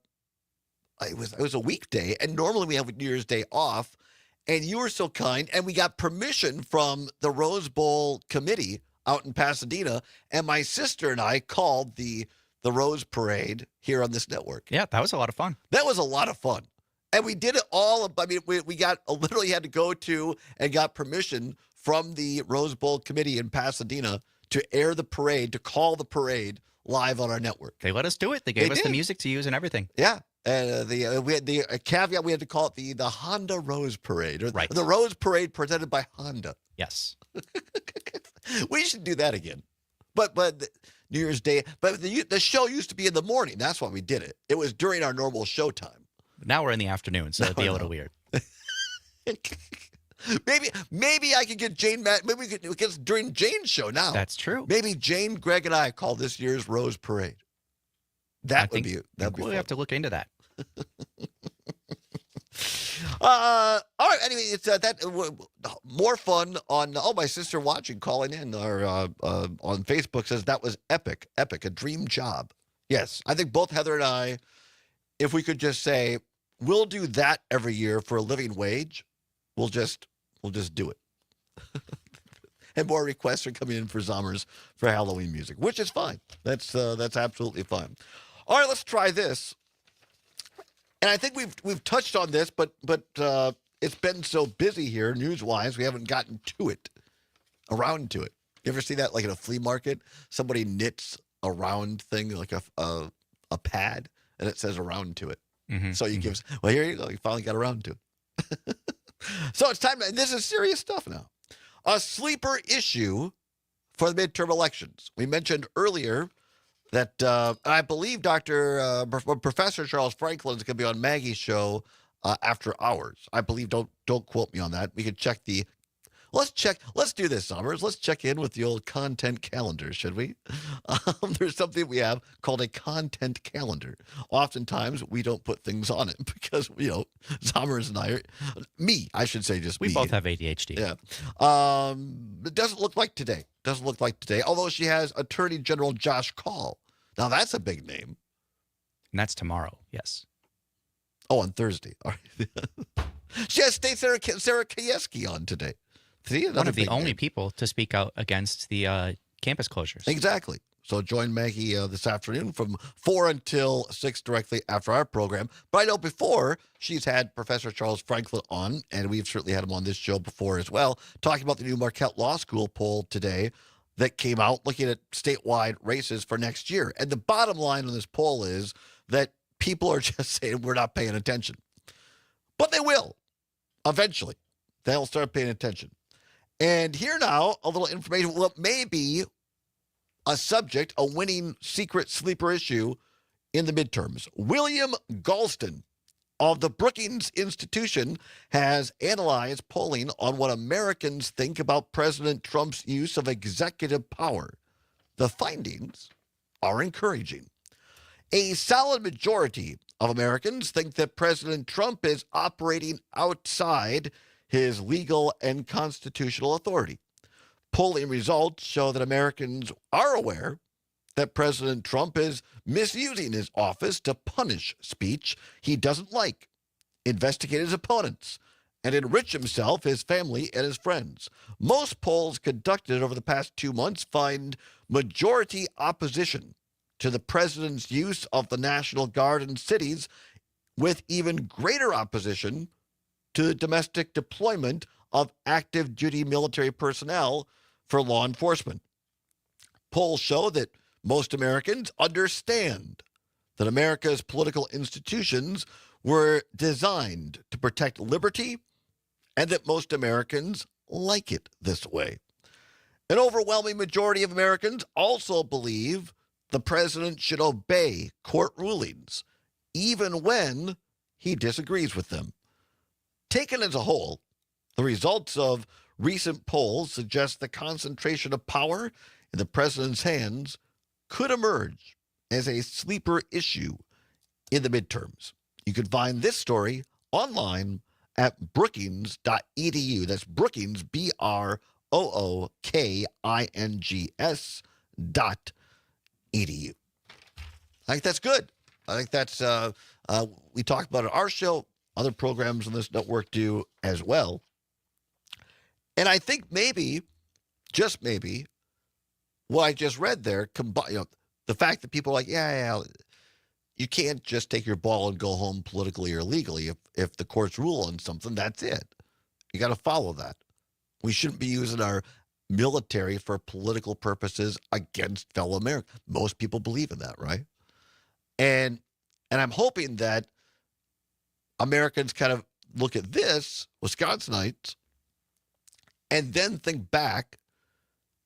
was a weekday. And normally we have New Year's Day off. And you were so kind. And we got permission from the Rose Bowl committee out in Pasadena, and my sister and I called the Rose Parade here on this network.
Yeah, that was a lot of fun.
That was a lot of fun. And we did it all. I mean, we literally had to go to and got permission from the Rose Bowl committee in Pasadena to air the parade, to call the parade live on our network.
They let us do it. They gave us the music to use and everything.
Yeah. We had the caveat, we had to call it the Honda Rose Parade, or
right.
The Rose Parade presented by Honda.
Yes.
We should do that again. But New Year's Day, but the show used to be in the morning. That's why we did it. It was during our normal show time.
Now we're in the afternoon, so it'd be a little weird.
Maybe I could get Jane. Maybe we could, because during Jane's show now.
That's true.
Maybe Jane, Greg, and I call this year's Rose Parade. That'd be
we'll have to look into that.
All right. Anyway, it's more fun on. Oh, my sister watching, calling in, or on Facebook says that was epic, a dream job. Yes, I think both Heather and I, if we could just say we'll do that every year for a living wage, we'll just do it. And more requests are coming in for Zommers for Halloween music, which is fine. That's absolutely fine. All right, let's try this. And I think we've touched on this, but it's been so busy here, news-wise, we haven't gotten around to it. You ever see that, like at a flea market? Somebody knits a round thing, like a pad, and it says around to it.
Mm-hmm.
So you give, well, here you go. You finally got around to it. So it's time. This is serious stuff now. A sleeper issue for the midterm elections. We mentioned earlier that I believe Professor Charles Franklin is going to be on Maggie's show after hours. I believe. Don't quote me on that. We could check the. Let's do this, Summers. Let's check in with the old content calendar, should we? There's something we have called a content calendar. Oftentimes, we don't put things on it because, Summers and I should say just me.
We both have ADHD.
Yeah. It doesn't look like today. Although she has Attorney General Josh Kaul. Now, that's a big name.
And that's tomorrow, yes.
Oh, on Thursday. All right. She has State Senator Sarah Kieski on today. See,
one of the only people to speak out against the campus closures.
Exactly. So join Maggie this afternoon from 4 until 6 directly after our program. But I know before, she's had Professor Charles Franklin on, and we've certainly had him on this show before as well, talking about the new Marquette Law School poll today that came out looking at statewide races for next year. And the bottom line on this poll is that people are just saying we're not paying attention. But they will. Eventually. They'll start paying attention. And here now, a little information. Well, it may be a subject, a winning secret sleeper issue in the midterms. William Galston of the Brookings Institution has analyzed polling on what Americans think about President Trump's use of executive power. The findings are encouraging. A solid majority of Americans think that President Trump is operating outside his legal and constitutional authority. Polling results show that Americans are aware that President Trump is misusing his office to punish speech he doesn't like, investigate his opponents, and enrich himself, his family, and his friends. Most polls conducted over the past 2 months find majority opposition to the president's use of the National Guard in cities, with even greater opposition to the domestic deployment of active duty military personnel for law enforcement. Polls show that most Americans understand that America's political institutions were designed to protect liberty and that most Americans like it this way. An overwhelming majority of Americans also believe the president should obey court rulings, even when he disagrees with them. Taken as a whole, the results of recent polls suggest the concentration of power in the president's hands could emerge as a sleeper issue in the midterms. You can find this story online at brookings.edu. That's Brookings, BROOKINGS.edu. I think that's good. I think that's, we talked about it on our show. Other programs on this network do as well. And I think maybe, just maybe, what I just read there, the fact that people are like, yeah, you can't just take your ball and go home politically or legally. If the courts rule on something, that's it. You got to follow that. We shouldn't be using our military for political purposes against fellow Americans. Most people believe in that, right? And I'm hoping that Americans kind of look at this, Wisconsinites, and then think back,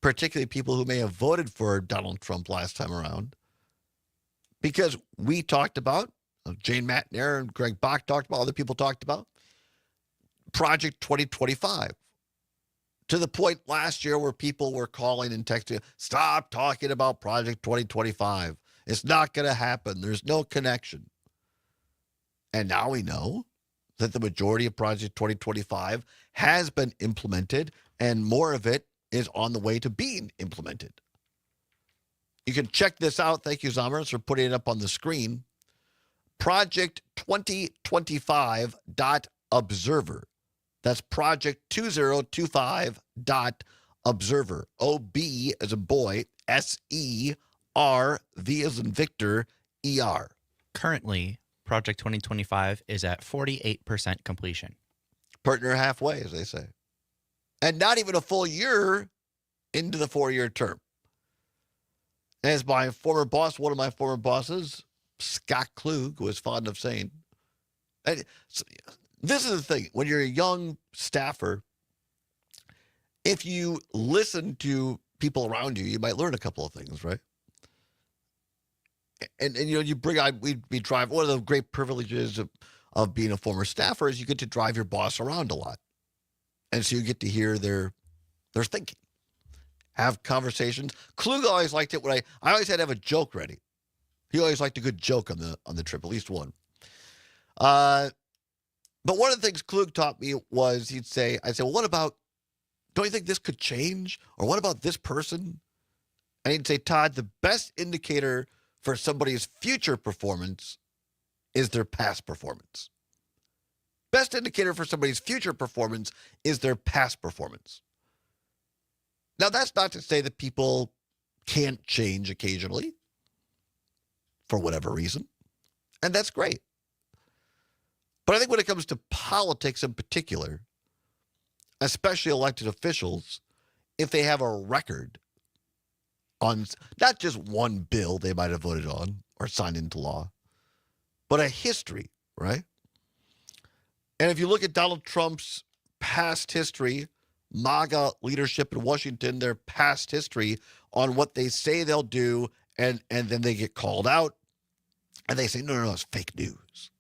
particularly people who may have voted for Donald Trump last time around, because we talked about, Jane Matnair and Greg Bach talked about, other people talked about, Project 2025. To the point last year where people were calling and texting, stop talking about Project 2025. It's not going to happen. There's no connection. And now we know that the majority of Project 2025 has been implemented, and more of it is on the way to being implemented. You can check this out. Thank you, Zomers, for putting it up on the screen. Project2025.observer. That's project2025.observer. O-B as a boy, S-E-R, V as in Victor, E-R.
Currently, Project 2025 is at 48% completion.
Partner halfway, as they say. And not even a full year into the 4-year term. As my former boss, one of my former bosses, Scott Klug, was fond of saying, and this is the thing, when you're a young staffer, if you listen to people around you, you might learn a couple of things, right? And you bring on, we drive, one of the great privileges of being a former staffer is you get to drive your boss around a lot. And so you get to hear their thinking, have conversations. Klug always liked it when I always had to have a joke ready. He always liked a good joke on the trip, at least one. But one of the things Klug taught me was I'd say, well, what about, don't you think this could change? Or what about this person? And he'd say, Todd, the best indicator for somebody's future performance is their past performance. Best indicator for somebody's future performance is their past performance. Now, that's not to say that people can't change occasionally for whatever reason, and that's great. But I think when it comes to politics in particular, especially elected officials, if they have a record on not just one bill they might have voted on or signed into law, but a history, right? And if you look at Donald Trump's past history, MAGA leadership in Washington, their past history on what they say they'll do, and then they get called out, and they say, no, it's fake news.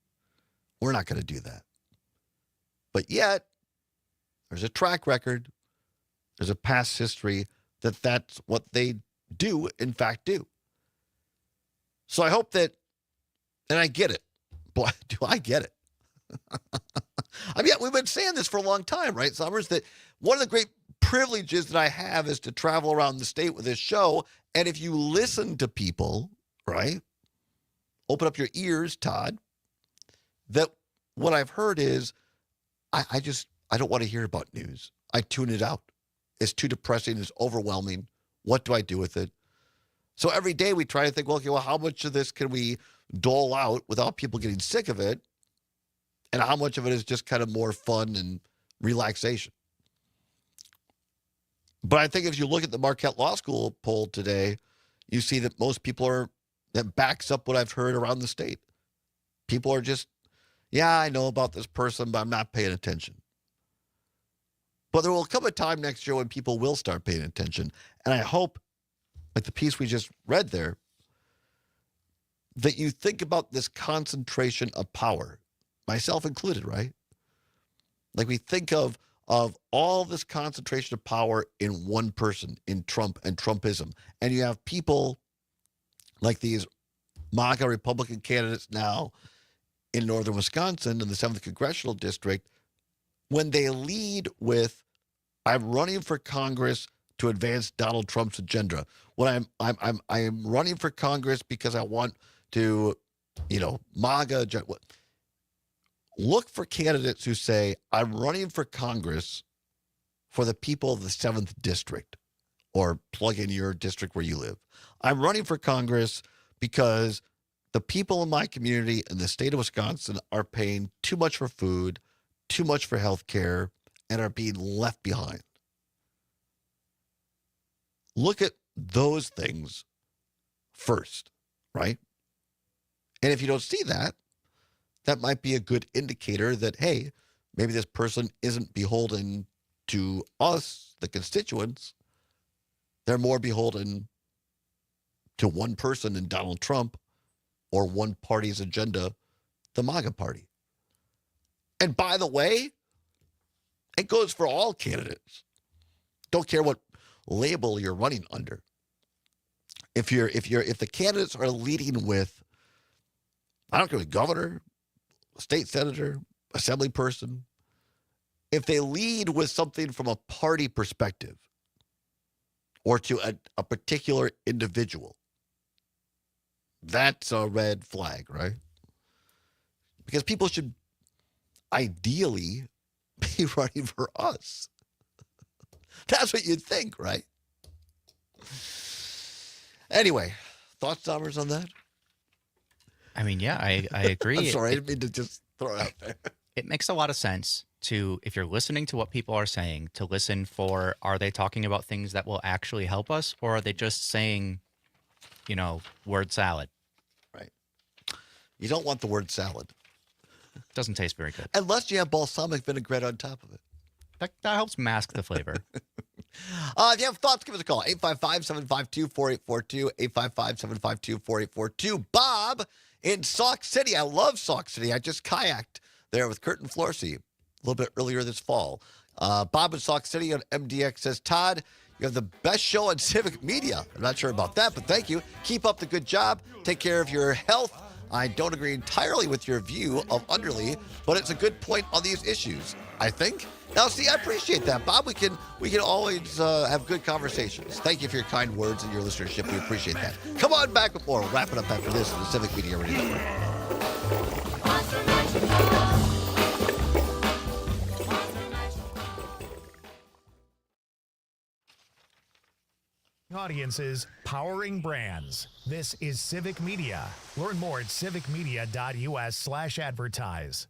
We're not going to do that. But yet, there's a track record, there's a past history that's what they do, in fact, do. So I hope that, and I get it. Boy, do I get it. I mean, we've been saying this for a long time, right, Summers? That one of the great privileges that I have is to travel around the state with this show. And if you listen to people, right, open up your ears, Todd, that what I've heard is I don't want to hear about news. I tune it out. It's too depressing. It's overwhelming. What do I do with it? So every day we try to think, well, okay, well, how much of this can we dole out without people getting sick of it? And how much of it is just kind of more fun and relaxation? But I think if you look at the Marquette Law School poll today, you see that most people that backs up what I've heard around the state. People are just, yeah, I know about this person, but I'm not paying attention. But there will come a time next year when people will start paying attention. And I hope, like the piece we just read there, that you think about this concentration of power, myself included, right? Like we think of all this concentration of power in one person, in Trump and Trumpism. And you have people like these MAGA Republican candidates now in northern Wisconsin in the 7th Congressional District, when they lead with, I'm running for Congress to advance Donald Trump's agenda. When I am running for Congress because I want to, MAGA. Look for candidates who say, I'm running for Congress for the people of the 7th District, or plug in your district where you live. I'm running for Congress because the people in my community in the state of Wisconsin are paying too much for food, too much for health care, and are being left behind. Look at those things first, right? And if you don't see that, that might be a good indicator that, hey, maybe this person isn't beholden to us, the constituents. They're more beholden to one person in Donald Trump or one party's agenda, the MAGA party. And by the way, it goes for all candidates. Don't care what label you're running under. If the candidates are leading with, I don't care, with governor, state senator, assembly person, if they lead with something from a party perspective or to a particular individual, that's a red flag, right? Because people should ideally be running for us. That's what you'd think, right? Anyway, thoughts, Summers, on that?
I mean, yeah, I agree.
I'm sorry, I didn't mean to just throw it out there.
It makes a lot of sense to, if you're listening to what people are saying, to listen for, are they talking about things that will actually help us, or are they just saying, word salad?
Right. You don't want the word salad.
Doesn't taste very good.
Unless you have balsamic vinaigrette on top of it.
That helps mask the flavor.
If you have thoughts, give us a call. 855-752-4842. 855-752-4842. Bob in Sauk City. I love Sauk City. I just kayaked there with Kurt and Florsey a little bit earlier this fall. Bob in Sauk City on MDX says, Todd, you have the best show on civic media. I'm not sure about that, but thank you. Keep up the good job. Take care of your health. I don't agree entirely with your view of Underly, but it's a good point on these issues, I think. Now, see, I appreciate that, Bob. We can always have good conversations. Thank you for your kind words and your listenership. We appreciate that. Come on back with more. We'll wrap it up after this on the Civic Media Radio Network.
Audiences powering brands. This is Civic Media. Learn more at civicmedia.us/advertise.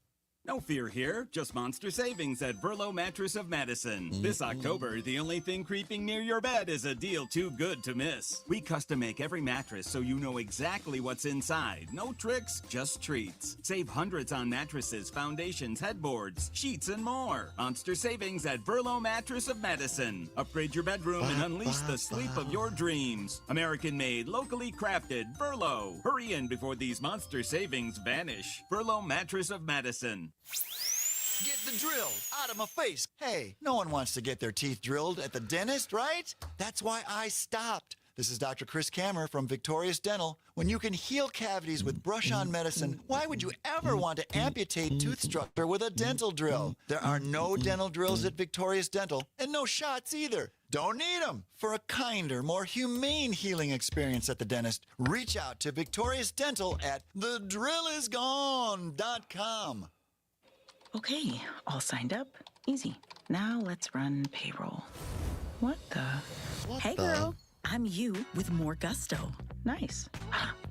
No fear here, just monster savings at Verlo Mattress of Madison. This October, the only thing creeping near your bed is a deal too good to miss. We custom make every mattress so you know exactly what's inside. No tricks, just treats. Save hundreds on mattresses, foundations, headboards, sheets, and more. Monster savings at Verlo Mattress of Madison. Upgrade your bedroom and unleash the sleep of your dreams. American made, locally crafted, Verlo. Hurry in before these monster savings vanish. Verlo Mattress of Madison.
Get the drill out of my face. Hey, no one wants to get their teeth drilled at the dentist, right? That's why I stopped.
This is Dr. Chris Kammer from Victorious Dental. When you can heal cavities with brush-on medicine, why would you ever want to amputate tooth structure with a dental drill? There are no dental drills at Victorious Dental, and no shots either. Don't need them. For a kinder, more humane healing experience at the dentist, reach out to Victorious Dental at thedrillisgone.com.
Okay, all signed up. Easy. Now let's run payroll. What the? Hey, girl. I'm you with more gusto. Nice.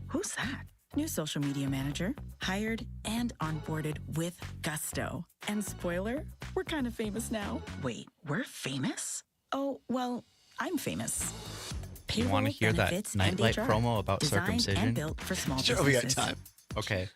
Who's that? New social media manager. Hired and onboarded with gusto. And spoiler, we're kind of famous now. Wait, we're famous? Oh, well, I'm famous.
You want to hear that Nightlight promo about circumcision?
And built for small
Sure, we got time.
Okay.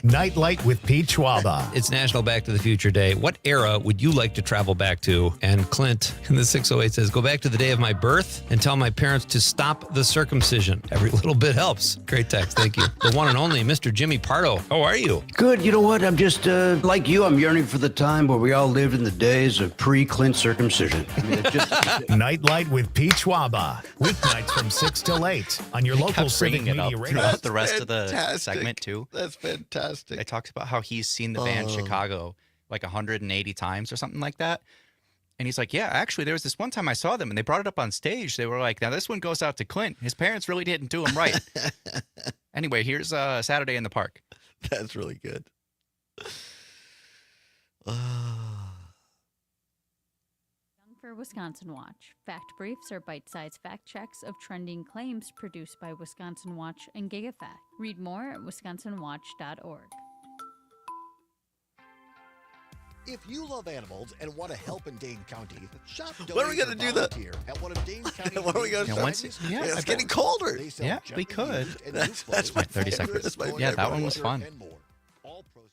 Nightlight with Pete Schwaba.
It's National Back to the Future Day. What era would you like to travel back to? And Clint in the 608 says, go back to the day of my birth and tell my parents to stop the circumcision. Every little bit helps. Great text. Thank you. The one and only Mr. Jimmy Pardo. How are you?
Good. You know what? I'm just like you. I'm yearning for the time where we all lived in the days of pre-Clint circumcision. I mean,
Nightlight with Pete Schwaba. Weeknights from 6 till 8 on your local Civic Media Radio.
Throughout the rest of the segment, too.
That's fantastic.
It talks about how he's seen the band Chicago like 180 times or something like that. And he's like, yeah, actually, there was this one time I saw them and they brought it up on stage. They were like, now this one goes out to Clint. His parents really didn't do him right. Anyway, here's Saturday in the Park.
That's really good.
For Wisconsin Watch. Fact briefs are bite-sized fact checks of trending claims produced by Wisconsin Watch and GigaFact. Read more at wisconsinwatch.org.
If you love animals and want to help in Dane County, shop and when are we donate going to do or that? volunteer at one of Dane County's
When are we gonna
main
start?
societies.
Yeah,
It's getting colder.
Yeah, we could.
That's
my 30 seconds. Yeah, that one was fun.
All proceeds.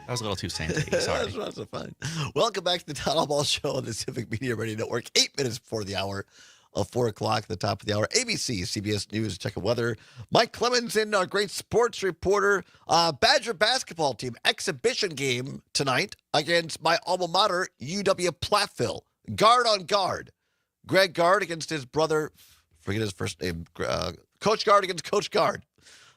That was a little too sanity. Sorry.
That's lots of fun. Welcome back to the Todd Allbaugh Show on the Civic Media Radio Network. 8 minutes before the hour of 4 o'clock at the top of the hour. ABC, CBS News, check the weather. Mike Clemens in, our great sports reporter. Badger basketball team exhibition game tonight against my alma mater, UW Platteville. Guard on guard. Greg Guard against his brother, forget his first name, Coach Guard against Coach Guard,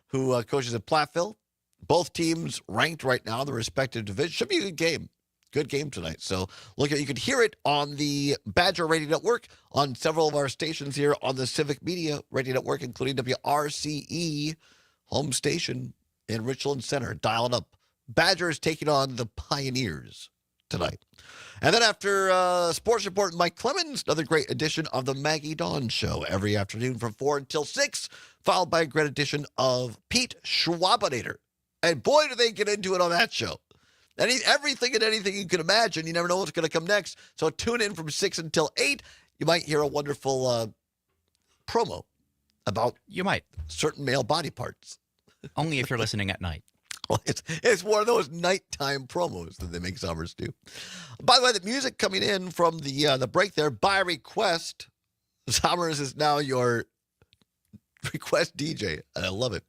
who coaches at Platteville. Both teams ranked right now in the respective division. Should be a good game. Good game tonight. So look at, you can hear it on the Badger Radio Network, on several of our stations here on the Civic Media Radio Network, including WRCE, home station in Richland Center. Dial it up. Badgers taking on the Pioneers tonight. And then after Sports Report, Mike Clemens, another great edition of the Maggie Dawn Show every afternoon from 4 until 6, followed by a great edition of Pete Schwabinator. And boy, do they get into it on that show. Everything and anything you can imagine. You never know what's going to come next. So tune in from 6 until 8. You might hear a wonderful promo about certain male body parts.
Only if you're listening at night.
Well, it's one of those nighttime promos that they make Summers do. By the way, the music coming in from the break there, by request, Summers is now your request DJ. I love it.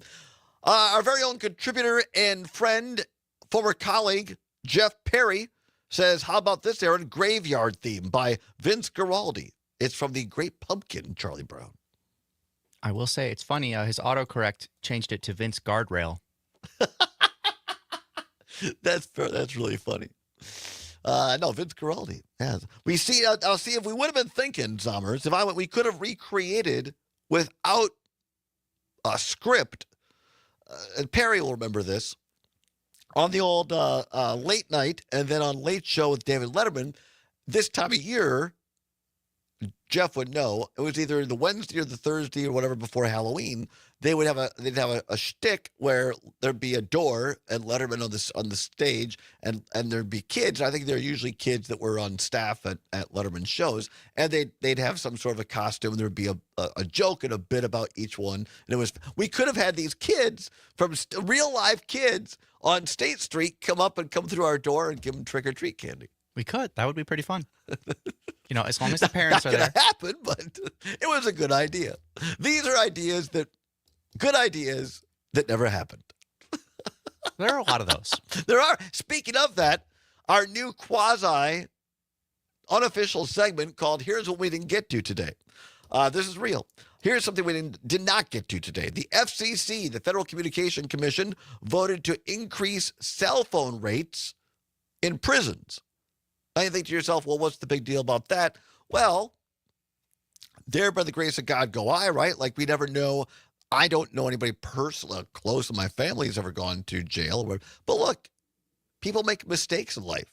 Our very own contributor and friend, former colleague, Jeff Perry, says, how about this, Aaron? Graveyard Theme by Vince Guaraldi. It's from the Great Pumpkin, Charlie Brown.
I will say, it's funny, his autocorrect changed it to Vince Guardrail.
That's really funny. No, Vince Guaraldi. Yeah. We see. I'll see if we would have been thinking, Summers. We could have recreated without a script and Perry will remember this, on the old late night and then on Late Show with David Letterman, this time of year, Jeff would know, it was either the Wednesday or the Thursday or whatever before Halloween. They'd have a shtick where there'd be a door and Letterman on the stage, and there'd be kids. I think they're usually kids that were on staff at Letterman shows, and they'd have some sort of a costume. There'd be a joke and a bit about each one, and we could have had these kids from real live kids on State Street come through our door and give them trick or treat candy.
We could. That would be pretty fun. As long as the parents are there.
Not going to happen, but it was a good idea. These are good ideas that never happened.
There are a lot of those.
There are. Speaking of that, our new quasi-unofficial segment called Here's What We Didn't Get to Today. This is real. Here's something we did not get to today. The FCC, the Federal Communication Commission, voted to increase cell phone rates in prisons. Now you think to yourself, well, what's the big deal about that? Well, there by the grace of God go I, right? Like we never know. I don't know anybody personally close to my family has ever gone to jail or whatever. But look, people make mistakes in life,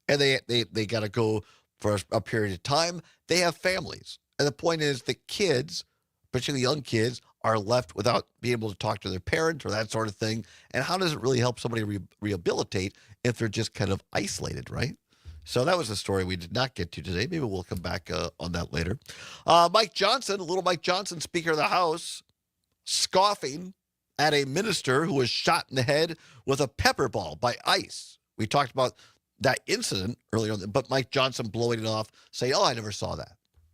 and they got to go for a period of time. They have families. And the point is the kids, particularly young kids, are left without being able to talk to their parents or that sort of thing. And how does it really help somebody rehabilitate if they're just kind of isolated, right? So that was a story we did not get to today. Maybe we'll come back on that later. Little Mike Johnson, Speaker of the House, scoffing at a minister who was shot in the head with a pepper ball by ICE. We talked about that incident earlier on, but Mike Johnson blowing it off, saying, I never saw that.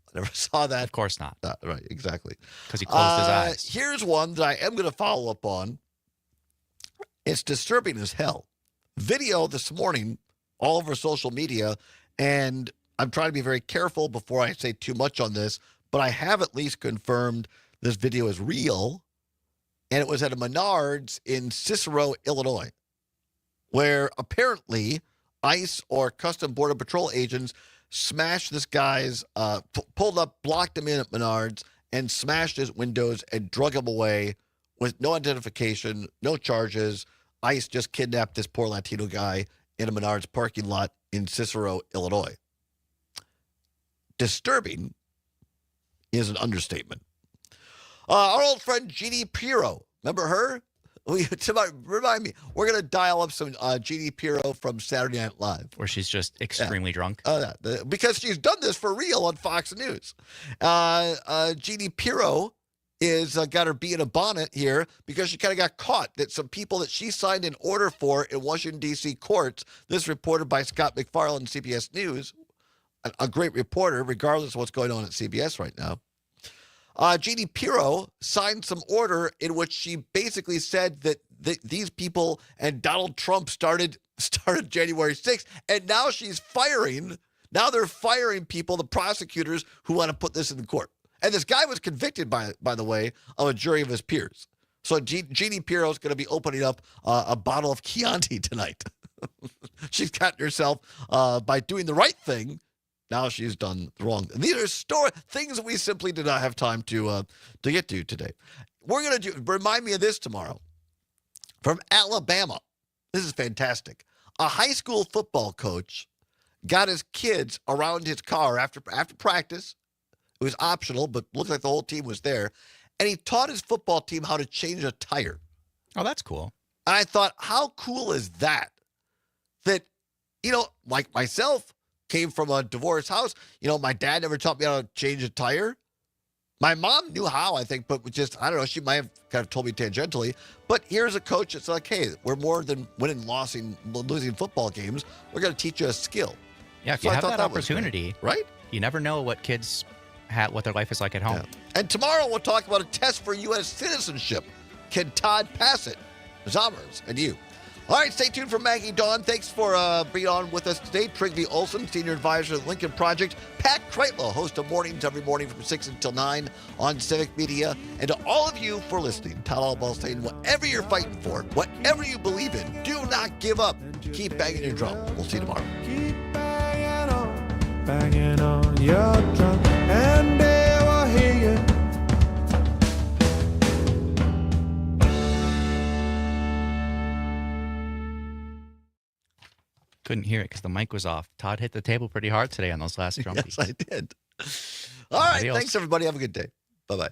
I never saw that.
Of course not.
Right, exactly.
Because he closed his eyes.
Here's one that I am going to follow up on. It's disturbing as hell. Video this morning all over social media, and I'm trying to be very careful before I say too much on this, but I have at least confirmed this video is real, and it was at a Menards in Cicero, Illinois, where apparently ICE or Custom Border Patrol agents smashed this guy's, pulled up, blocked him in at Menards, and smashed his windows and drug him away with no identification, no charges. ICE just kidnapped this poor Latino guy in a Menards parking lot in Cicero, Illinois. Disturbing is an understatement. Our old friend Jeannie Pirro, remember her? Remind me, we're going to dial up some Jeannie Pirro from Saturday Night Live.
Where she's just extremely drunk.
Because she's done this for real on Fox News. Jeannie Pirro is got her bee in a bonnet here because she kind of got caught that some people that she signed an order for in Washington, D.C. courts, this reported by Scott McFarland, CBS News, a great reporter, regardless of what's going on at CBS right now. Jeannie Pirro signed some order in which she basically said that these people and Donald Trump started January 6th, and now they're firing people, the prosecutors who want to put this in court. And this guy was convicted, by the way, of a jury of his peers. So Jeannie Pirro is going to be opening up a bottle of Chianti tonight. She's gotten herself, by doing the right thing, now she's done the wrong. And these are things that we simply did not have time to get to today. We're going to remind me of this tomorrow. From Alabama. This is fantastic. A high school football coach got his kids around his car after practice. It was optional, but looked like the whole team was there. And he taught his football team how to change a tire.
Oh, that's cool.
And I thought, how cool is that? That, like myself, came from a divorced house. My dad never taught me how to change a tire. My mom knew how, I think, but I don't know, she might have kind of told me tangentially. But here's a coach that's like, hey, we're more than winning and losing football games. We're going to teach you a skill.
Yeah, if you have that opportunity,
right? You
never know what kids what their life is like at home.
Yeah. And tomorrow we'll talk about a test for U.S. citizenship. Can Todd pass it? Zommers and you. All right, stay tuned for Maggie Dawn. Thanks for being on with us today. Trygve Olson, Senior Advisor at the Lincoln Project. Pat Kreitlow, host of Mornings every morning from 6 until 9 on Civic Media. And to all of you for listening, Todd Allbaugh saying, whatever you're fighting for, whatever you believe in, do not give up. Keep banging your drum. We'll see you tomorrow.
Keep banging on your drum, and they will hear you.
Couldn't hear it because the mic was off. Todd hit the table pretty hard today on those last drum beats.
Yes, I did. All right.
Adios.
Thanks, everybody. Have a good day. Bye-bye.